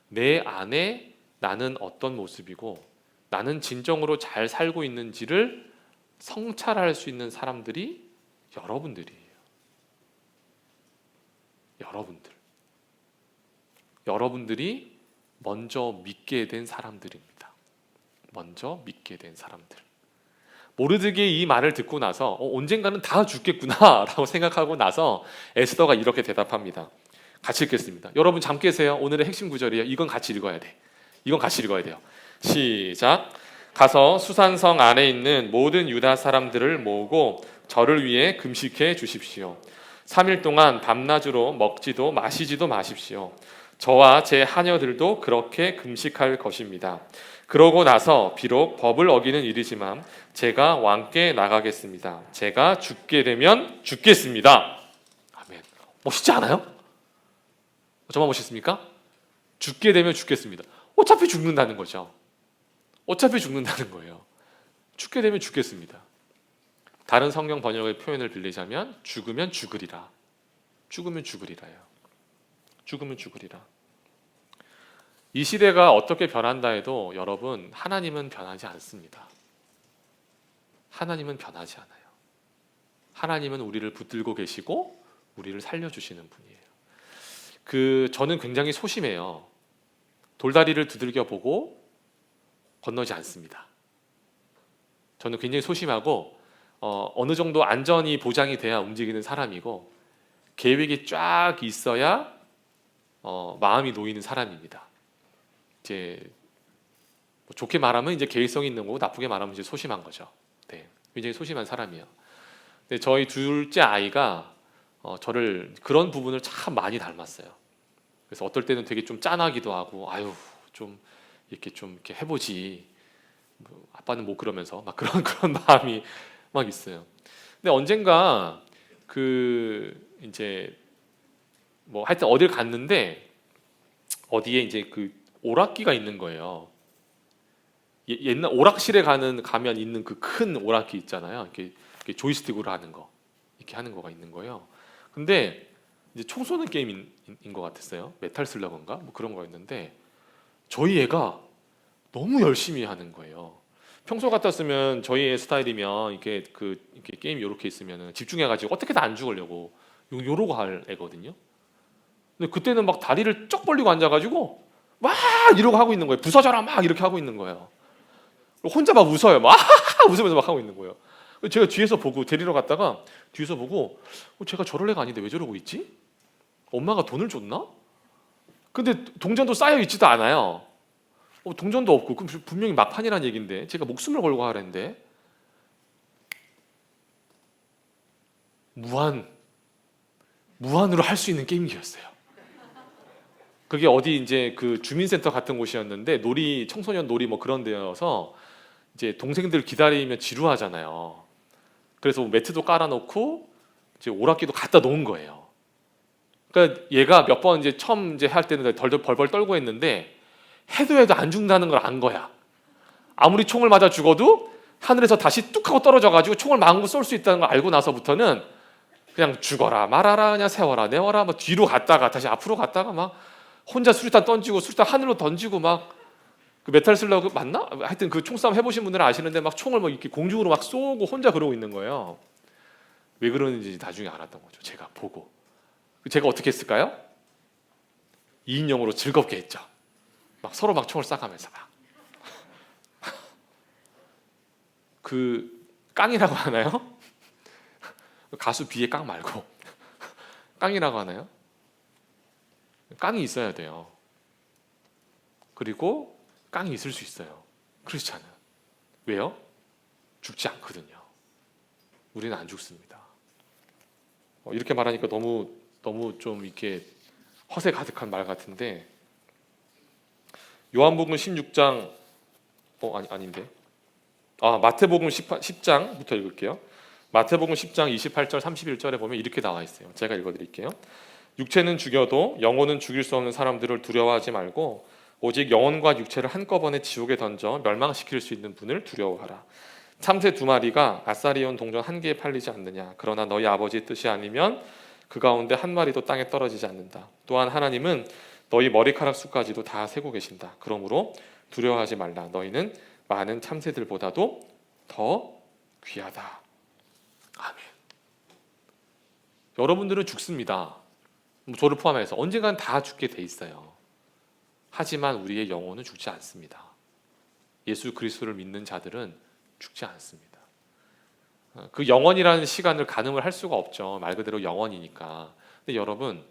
내 안에 나는 어떤 모습이고 나는 진정으로 잘 살고 있는지를 성찰할 수 있는 사람들이 여러분들이에요. 여러분들이 먼저 믿게 된 사람들입니다. 먼저 믿게 된 사람들. 모르드게의 이 말을 듣고 나서 언젠가는 다 죽겠구나 라고 생각하고 나서 에스더가 이렇게 대답합니다. 같이 읽겠습니다. 여러분 잠 깨세요. 오늘의 핵심 구절이에요. 이건 같이 읽어야 돼. 이건 같이 읽어야 돼요. 시작. 가서 수산성 안에 있는 모든 유다 사람들을 모으고 저를 위해 금식해 주십시오. 3일 동안 밤낮으로 먹지도 마시지도 마십시오. 저와 제 하녀들도 그렇게 금식할 것입니다. 그러고 나서 비록 법을 어기는 일이지만 제가 왕께 나가겠습니다. 제가 죽게 되면 죽겠습니다. 아멘. 멋있지 않아요? 정말 멋있습니까? 죽게 되면 죽겠습니다. 어차피 죽는다는 거죠. 어차피 죽는다는 거예요. 죽게 되면 죽겠습니다. 다른 성경 번역의 표현을 빌리자면 죽으면 죽으리라. 죽으면 죽으리라요. 죽으면 죽으리라. 이 시대가 어떻게 변한다 해도 여러분, 하나님은 변하지 않습니다. 하나님은 변하지 않아요. 하나님은 우리를 붙들고 계시고 우리를 살려주시는 분이에요. 저는 굉장히 소심해요. 돌다리를 두들겨 보고 건너지 않습니다. 저는 굉장히 소심하고 어느 정도 안전이 보장이 돼야 움직이는 사람이고 계획이 쫙 있어야 마음이 놓이는 사람입니다. 이제 좋게 말하면 이제 계획성이 있는 거고 나쁘게 말하면 이제 소심한 거죠. 네, 굉장히 소심한 사람이에요. 근데 저희 둘째 아이가 저를 그런 부분을 참 많이 닮았어요. 그래서 어떨 때는 되게 좀 짠하기도 하고, 아유 좀 이렇게 해보지. 아빠는 못 그러면서 막 그런 마음이 막 있어요. 근데 언젠가 이제 하여튼 어딜 갔는데 어디에 이제 오락기가 있는 거예요. 옛날 오락실에 가면 있는 그 큰 오락기 있잖아요. 이렇게 조이스틱으로 하는 거, 이렇게 하는 거가 있는 거예요. 근데 이제 총 쏘는 게임인 것 같았어요. 메탈 슬러그인가 뭐 그런 거였는데 저희 애가 너무 열심히 하는 거예요. 평소 같았으면 저희 애 스타일이면 이렇게 게임 이렇게 있으면 집중해가지고 어떻게든 안 죽으려고 요러고 할 애거든요. 근데 그때는 막 다리를 쩍 벌리고 앉아가지고 막 이러고 하고 있는 거예요. 부서져라 막 이렇게 하고 있는 거예요. 혼자 막 웃어요. 막 웃으면서 막 하고 있는 거예요. 제가 뒤에서 보고 데리러 갔다가 뒤에서 보고 제가 저럴 애가 아닌데 왜 저러고 있지? 엄마가 돈을 줬나? 근데 동전도 쌓여 있지도 않아요. 동전도 없고 그럼 분명히 막판이란 얘기인데 제가 목숨을 걸고 하랬는데 무한으로 할 수 있는 게임기였어요. 그게 어디 이제 주민센터 같은 곳이었는데 청소년 놀이 뭐 그런 데여서 이제 동생들 기다리면 지루하잖아요. 그래서 매트도 깔아놓고 이제 오락기도 갖다 놓은 거예요. 그러니까 얘가 몇 번 이제 처음 이제 할 때는 벌벌 떨고 했는데 해도 안 죽는다는 걸 안 거야. 아무리 총을 맞아 죽어도 하늘에서 다시 뚝 하고 떨어져가지고 총을 마음껏 쏠 수 있다는 걸 알고 나서부터는 그냥 죽어라 말아라 그냥 세워라 내워라 막 뒤로 갔다가 다시 앞으로 갔다가 막 혼자 수류탄 던지고 수류탄 하늘로 던지고 막 메탈 슬러그 맞나? 하여튼 총싸움 해보신 분들은 아시는데 막 총을 막 이렇게 공중으로 막 쏘고 혼자 그러고 있는 거예요. 왜 그러는지 나중에 알았던 거죠. 제가 보고. 제가 어떻게 했을까요? 2인용으로 즐겁게 했죠. 막 서로 막 총을 쏴가면서 막. 깡이라고 하나요? 가수 비의 깡 말고 깡이라고 하나요? 깡이 있어야 돼요. 그리고 깡이 있을 수 있어요. 크리스찬은. 왜요? 죽지 않거든요. 우리는 안 죽습니다. 이렇게 말하니까 너무 좀 이렇게 허세 가득한 말 같은데, 요한복음 16장 아닌데. 마태복음 10장부터 읽을게요. 마태복음 10장 28절 31절에 보면 이렇게 나와 있어요. 제가 읽어드릴게요. 육체는 죽여도 영혼은 죽일 수 없는 사람들을 두려워하지 말고 오직 영혼과 육체를 한꺼번에 지옥에 던져 멸망시킬 수 있는 분을 두려워하라. 참새 2마리가 아사리온 동전 1개에 팔리지 않느냐. 그러나 너희 아버지의 뜻이 아니면 그 가운데 한 마리도 땅에 떨어지지 않는다. 또한 하나님은 너희 머리카락 수까지도 다 세고 계신다. 그러므로 두려워하지 말라. 너희는 많은 참새들보다도 더 귀하다. 아멘. 여러분들은 죽습니다. 저를 포함해서 언젠간 다 죽게 돼 있어요. 하지만 우리의 영혼은 죽지 않습니다. 예수 그리스도를 믿는 자들은 죽지 않습니다. 그 영원이라는 시간을 가늠을 할 수가 없죠. 말 그대로 영원이니까. 근데 여러분,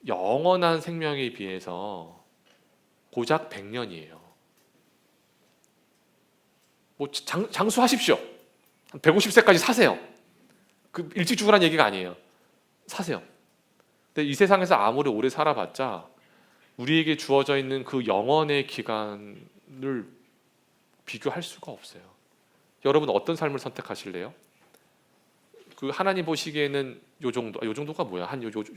영원한 생명에 비해서 고작 100년이에요. 장수하십시오. 150세까지 사세요. 그 일찍 죽으라는 얘기가 아니에요. 사세요. 근데 이 세상에서 아무리 오래 살아봤자 우리에게 주어져 있는 그 영원의 기간을 비교할 수가 없어요. 여러분 어떤 삶을 선택하실래요? 그 하나님 보시기에는 요 정도가 뭐야? 한 요 정도?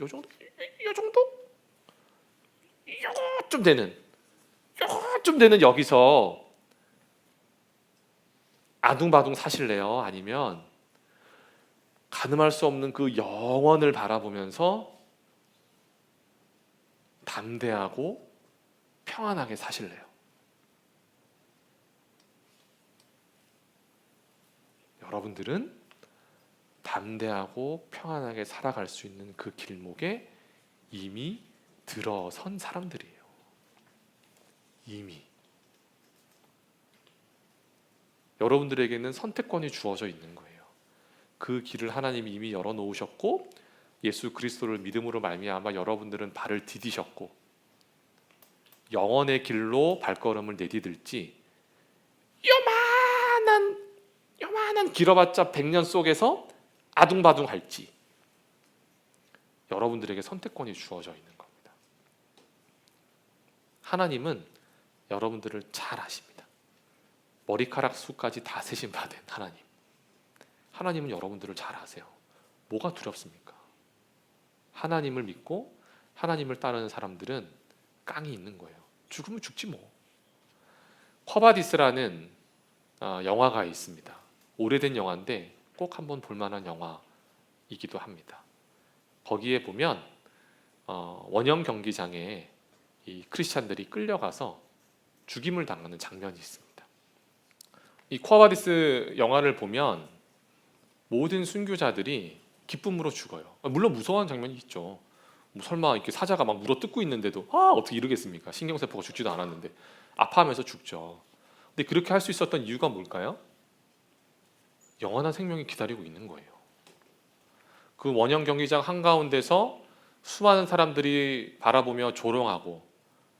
요쯤 되는 여기서 아둥바둥 사실래요? 아니면 가늠할 수 없는 그 영원을 바라보면서 담대하고 평안하게 사실래요? 여러분들은 담대하고 평안하게 살아갈 수 있는 그 길목에 이미 들어선 사람들이에요. 이미. 여러분들에게는 선택권이 주어져 있는 거예요. 그 길을 하나님이 이미 열어놓으셨고 예수 그리스도를 믿음으로 말미암아 여러분들은 발을 디디셨고 영원의 길로 발걸음을 내디딜지 요만한 길어봤자 100년 속에서 아둥바둥할지 여러분들에게 선택권이 주어져 있는 겁니다. 하나님은 여러분들을 잘 아십니다. 머리카락 수까지 다 세신 바 된 하나님은 여러분들을 잘 아세요. 뭐가 두렵습니까? 하나님을 믿고 하나님을 따르는 사람들은 깡이 있는 거예요. 죽으면 죽지 뭐. 쿼바디스라는 영화가 있습니다. 오래된 영화인데 꼭 한번 볼만한 영화이기도 합니다. 거기에 보면 원형 경기장에 이 크리스찬들이 끌려가서 죽임을 당하는 장면이 있습니다. 이 쿼바디스 영화를 보면 모든 순교자들이 기쁨으로 죽어요. 물론 무서워하는 장면이 있죠. 뭐 설마 이렇게 사자가 막 물어 뜯고 있는데도 어떻게 이러겠습니까? 신경세포가 죽지도 않았는데 아파하면서 죽죠. 근데 그렇게 할 수 있었던 이유가 뭘까요? 영원한 생명이 기다리고 있는 거예요. 그 원형 경기장 한가운데서 수많은 사람들이 바라보며 조롱하고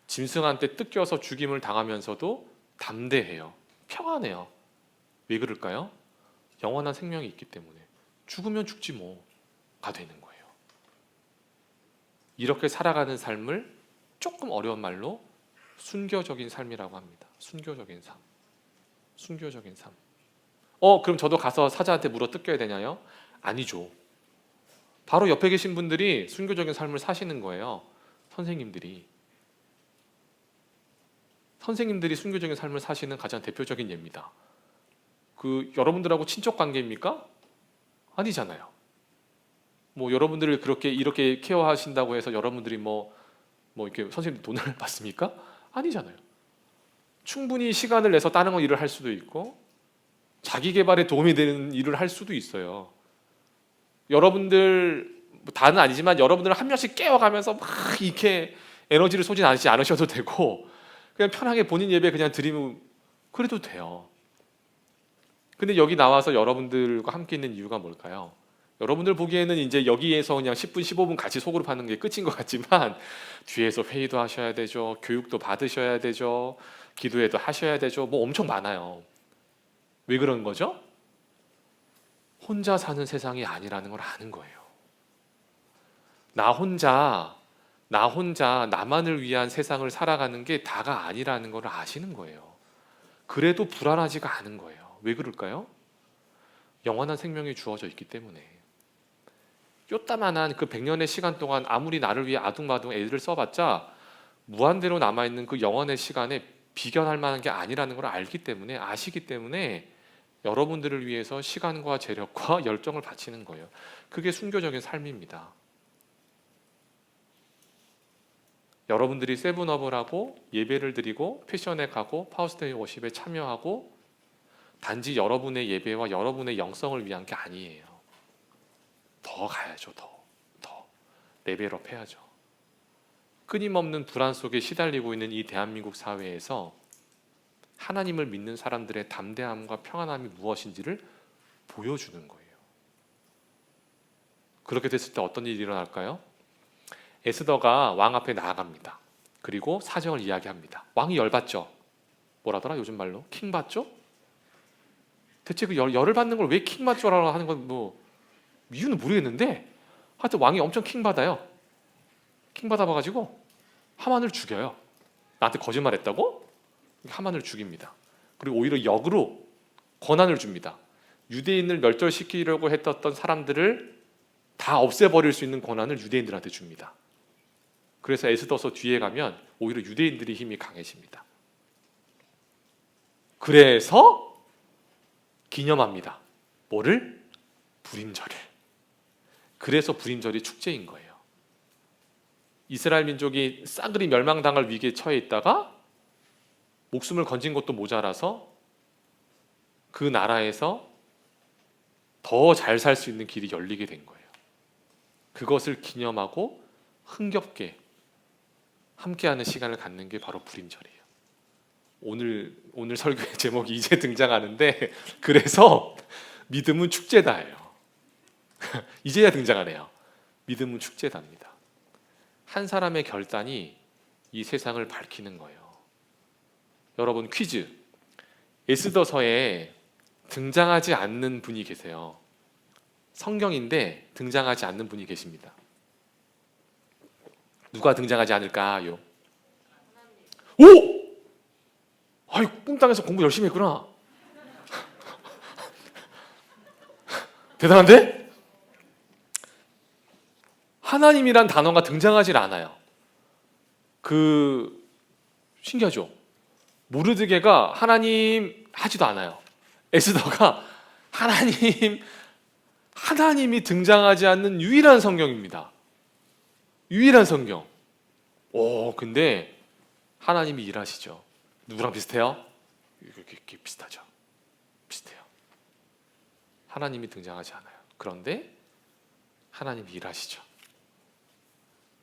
짐승한테 뜯겨서 죽임을 당하면서도 담대해요. 평안해요. 왜 그럴까요? 영원한 생명이 있기 때문에. 죽으면 죽지 뭐가 되는 거예요. 이렇게 살아가는 삶을 조금 어려운 말로 순교적인 삶이라고 합니다. 순교적인 삶. 순교적인 삶. 그럼 저도 가서 사자한테 물어 뜯겨야 되냐요? 아니죠. 바로 옆에 계신 분들이 순교적인 삶을 사시는 거예요. 선생님들이 순교적인 삶을 사시는 가장 대표적인 예입니다. 그 여러분들하고 친척 관계입니까? 아니잖아요. 뭐 여러분들을 이렇게 케어하신다고 해서 여러분들이 뭐 이렇게 선생님 돈을 받습니까? 아니잖아요. 충분히 시간을 내서 다른 일을 할 수도 있고 자기 개발에 도움이 되는 일을 할 수도 있어요. 여러분들 다는 아니지만 여러분들 한 명씩 깨워가면서 막 이렇게 에너지를 쏟지 않으셔도 되고 그냥 편하게 본인 예배 그냥 드리면 그래도 돼요. 근데 여기 나와서 여러분들과 함께 있는 이유가 뭘까요? 여러분들 보기에는 이제 여기에서 그냥 10분, 15분 같이 소그룹 하는 게 끝인 것 같지만 뒤에서 회의도 하셔야 되죠. 교육도 받으셔야 되죠. 기도회도 하셔야 되죠. 뭐 엄청 많아요. 왜 그런 거죠? 혼자 사는 세상이 아니라는 걸 아는 거예요. 나 혼자 나만을 위한 세상을 살아가는 게 다가 아니라는 걸 아시는 거예요. 그래도 불안하지가 않은 거예요. 왜 그럴까요? 영원한 생명이 주어져 있기 때문에. 요따만한 그 100년의 시간 동안 아무리 나를 위해 아둥바둥 애들을 써봤자 무한대로 남아있는 그 영원의 시간에 비견할 만한 게 아니라는 걸 알기 때문에, 아시기 때문에 여러분들을 위해서 시간과 재력과 열정을 바치는 거예요. 그게 순교적인 삶입니다. 여러분들이 세븐업을 하고 예배를 드리고 패션에 가고 파우스데이 워십에 참여하고 단지 여러분의 예배와 여러분의 영성을 위한 게 아니에요. 더 가야죠. 더 레벨업 해야죠. 끊임없는 불안 속에 시달리고 있는 이 대한민국 사회에서 하나님을 믿는 사람들의 담대함과 평안함이 무엇인지를 보여주는 거예요. 그렇게 됐을 때 어떤 일이 일어날까요? 에스더가 왕 앞에 나아갑니다. 그리고 사정을 이야기합니다. 왕이 열받죠. 뭐라더라? 요즘 말로 킹 받죠? 대체 그 열을 받는 걸 왜 킹 받죠라고 하는 건 뭐 이유는 모르겠는데 하여튼 왕이 엄청 킹 받아요. 킹 받아봐가지고 하만을 죽여요. 나한테 거짓말했다고? 하만을 죽입니다. 그리고 오히려 역으로 권한을 줍니다. 유대인을 멸절시키려고 했던 사람들을 다 없애버릴 수 있는 권한을 유대인들한테 줍니다. 그래서 에스더서 뒤에 가면 오히려 유대인들이 힘이 강해집니다. 그래서 기념합니다. 뭐를? 부림절을. 그래서 부림절이 축제인 거예요. 이스라엘 민족이 싸그리 멸망당할 위기에 처해 있다가 목숨을 건진 것도 모자라서 그 나라에서 더 잘 살 수 있는 길이 열리게 된 거예요. 그것을 기념하고 흥겹게 함께하는 시간을 갖는 게 바로 부림절이에요. 오늘 설교의 제목이 이제 등장하는데 그래서 믿음은 축제다예요. 이제야 등장하네요. 믿음은 축제답니다. 한 사람의 결단이 이 세상을 밝히는 거예요. 여러분 퀴즈. 에스더서에 등장하지 않는 분이 계세요. 성경인데 등장하지 않는 분이 계십니다. 누가 등장하지 않을까요? 오! 아이, 꿈땅에서 공부 열심히 했구나. 대단한데? 하나님이란 단어가 등장하지 않아요. 신기하죠? 모르드게가 하나님 하지도 않아요. 에스더가 하나님이 등장하지 않는 유일한 성경입니다. 유일한 성경. 근데 하나님이 일하시죠. 누구랑 비슷해요? 이렇게 비슷하죠. 비슷해요. 하나님이 등장하지 않아요. 그런데 하나님이 일하시죠.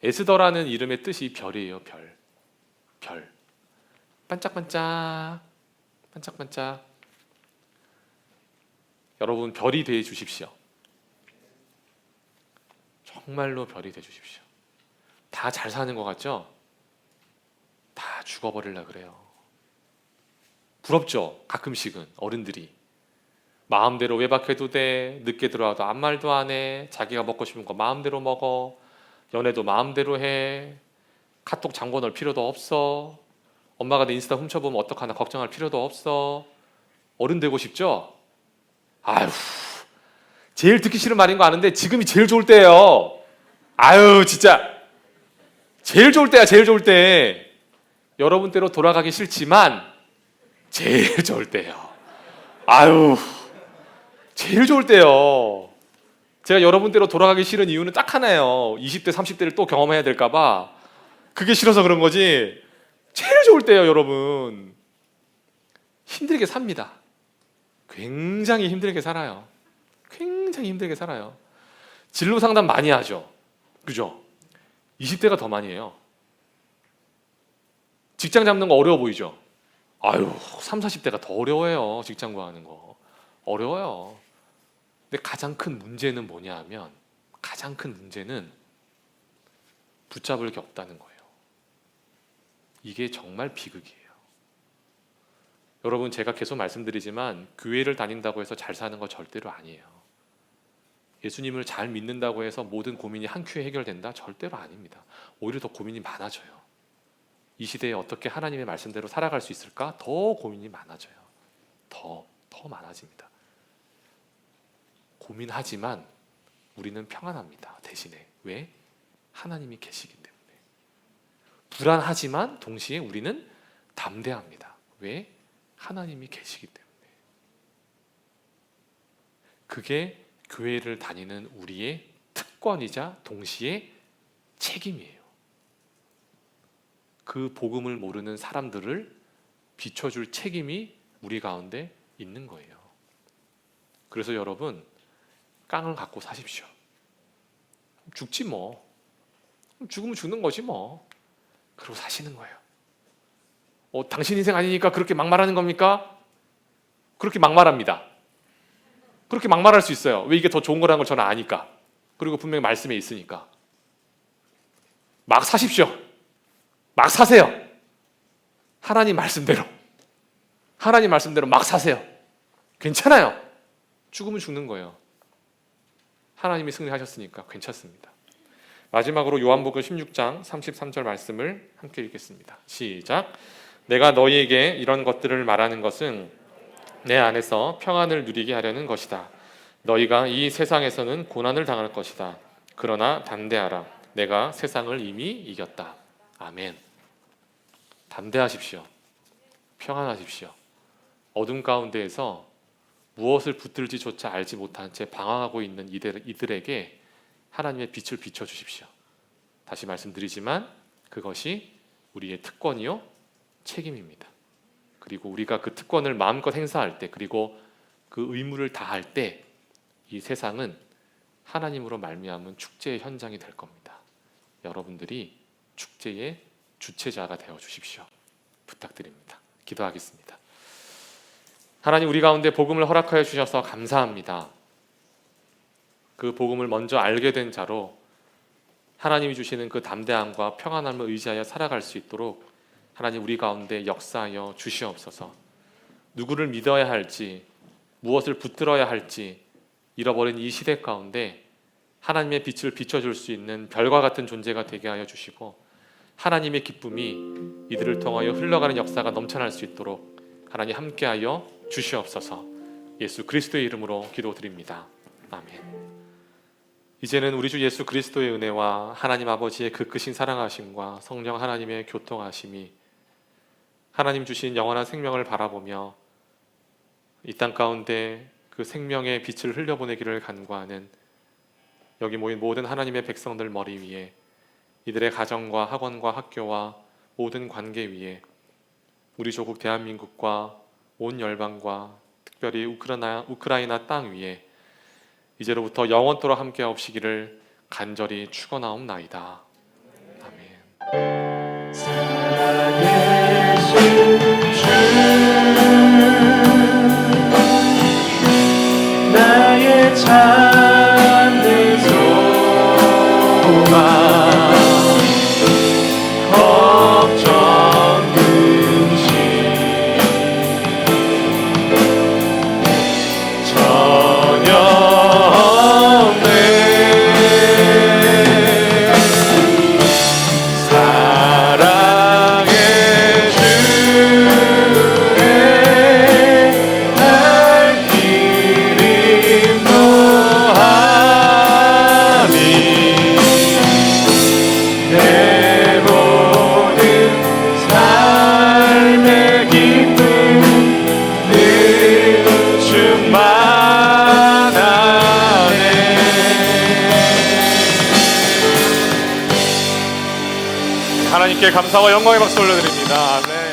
에스더라는 이름의 뜻이 별이에요. 별. 반짝반짝. 여러분 별이 되어 주십시오. 정말로 별이 되어 주십시오. 다 잘 사는 것 같죠? 다 죽어버리려고 그래요. 부럽죠? 가끔씩은 어른들이 마음대로 외박해도 돼, 늦게 들어와도 아무 말도 안 해, 자기가 먹고 싶은 거 마음대로 먹어, 연애도 마음대로 해, 카톡 잠궈 놓을 필요도 없어, 엄마가 내 인스타 훔쳐보면 어떡하나 걱정할 필요도 없어. 어른 되고 싶죠? 아유, 제일 듣기 싫은 말인 거 아는데 지금이 제일 좋을 때예요. 아유, 진짜 제일 좋을 때야. 제일 좋을 때. 여러분 때로 돌아가기 싫지만 제일 좋을 때예요. 아유, 제일 좋을 때요. 제가 여러분 때로 돌아가기 싫은 이유는 딱 하나예요. 20대 30대를 또 경험해야 될까 봐. 그게 싫어서 그런 거지. 제일 좋을 때예요. 여러분 힘들게 삽니다. 굉장히 힘들게 살아요. 굉장히 힘들게 살아요. 진로 상담 많이 하죠. 그죠? 20대가 더 많이 해요. 직장 잡는 거 어려워 보이죠? 아유, 30, 40대가 더 어려워요. 직장 구하는 거 어려워요. 근데 가장 큰 문제는 뭐냐 하면, 가장 큰 문제는 붙잡을 게 없다는 거예요. 이게 정말 비극이에요. 여러분, 제가 계속 말씀드리지만 교회를 다닌다고 해서 잘 사는 거 절대로 아니에요. 예수님을 잘 믿는다고 해서 모든 고민이 한 큐에 해결된다? 절대로 아닙니다. 오히려 더 고민이 많아져요. 이 시대에 어떻게 하나님의 말씀대로 살아갈 수 있을까? 더 고민이 많아져요. 더 많아집니다. 고민하지만 우리는 평안합니다. 대신에 왜? 하나님이 계시기 때문에. 불안하지만 동시에 우리는 담대합니다. 왜? 하나님이 계시기 때문에. 그게 교회를 다니는 우리의 특권이자 동시에 책임이에요. 그 복음을 모르는 사람들을 비춰줄 책임이 우리 가운데 있는 거예요. 그래서 여러분, 깡을 갖고 사십시오. 죽지 뭐. 죽으면 죽는 거지 뭐. 그러고 사시는 거예요. 당신 인생 아니니까 그렇게 막말하는 겁니까? 그렇게 막말합니다. 그렇게 막말할 수 있어요. 왜? 이게 더 좋은 거라는 걸 저는 아니까. 그리고 분명히 말씀에 있으니까. 막 사십시오. 막 사세요. 하나님 말씀대로 막 사세요. 괜찮아요. 죽으면 죽는 거예요. 하나님이 승리하셨으니까 괜찮습니다. 마지막으로 요한복음 16장 33절 말씀을 함께 읽겠습니다. 시작. 내가 너희에게 이런 것들을 말하는 것은 내 안에서 평안을 누리게 하려는 것이다. 너희가 이 세상에서는 고난을 당할 것이다. 그러나 담대하라. 내가 세상을 이미 이겼다. 아멘. 담대하십시오. 평안하십시오. 어둠 가운데에서 무엇을 붙들지조차 알지 못한 채 방황하고 있는 이들에게 하나님의 빛을 비춰주십시오. 다시 말씀드리지만 그것이 우리의 특권이요 책임입니다. 그리고 우리가 그 특권을 마음껏 행사할 때, 그리고 그 의무를 다할 때 이 세상은 하나님으로 말미암은 축제의 현장이 될 겁니다. 여러분들이 축제의 주체자가 되어 주십시오. 부탁드립니다. 기도하겠습니다. 하나님, 우리 가운데 복음을 허락하여 주셔서 감사합니다. 그 복음을 먼저 알게 된 자로 하나님이 주시는 그 담대함과 평안함을 의지하여 살아갈 수 있도록 하나님, 우리 가운데 역사하여 주시옵소서. 누구를 믿어야 할지, 무엇을 붙들어야 할지 잃어버린 이 시대 가운데 하나님의 빛을 비춰줄 수 있는 별과 같은 존재가 되게 하여 주시고, 하나님의 기쁨이 이들을 통하여 흘러가는 역사가 넘쳐날 수 있도록 하나님 함께하여 주시옵소서. 예수 그리스도의 이름으로 기도드립니다. 아멘. 이제는 우리 주 예수 그리스도의 은혜와 하나님 아버지의 그 크신 사랑하심과 성령 하나님의 교통하심이 하나님 주신 영원한 생명을 바라보며 이 땅 가운데 그 생명의 빛을 흘려보내기를 간구하는 여기 모인 모든 하나님의 백성들 머리 위에, 이들의 가정과 학원과 학교와 모든 관계 위에, 우리 조국 대한민국과 온 열방과 특별히 우크라이나 땅 위에 이제로부터 영원토록 함께 하옵시기를 간절히 축원하옵나이다. 아멘. 살아계신 주, 나의 참된 소망, 걱정 근심 전혀 없네. 사랑의 주에 날 길 인도하니 내 모든 삶의 기쁨 늘 충만하네. 하나님께 감사와 영광의 박수 올려드립니다. 아멘.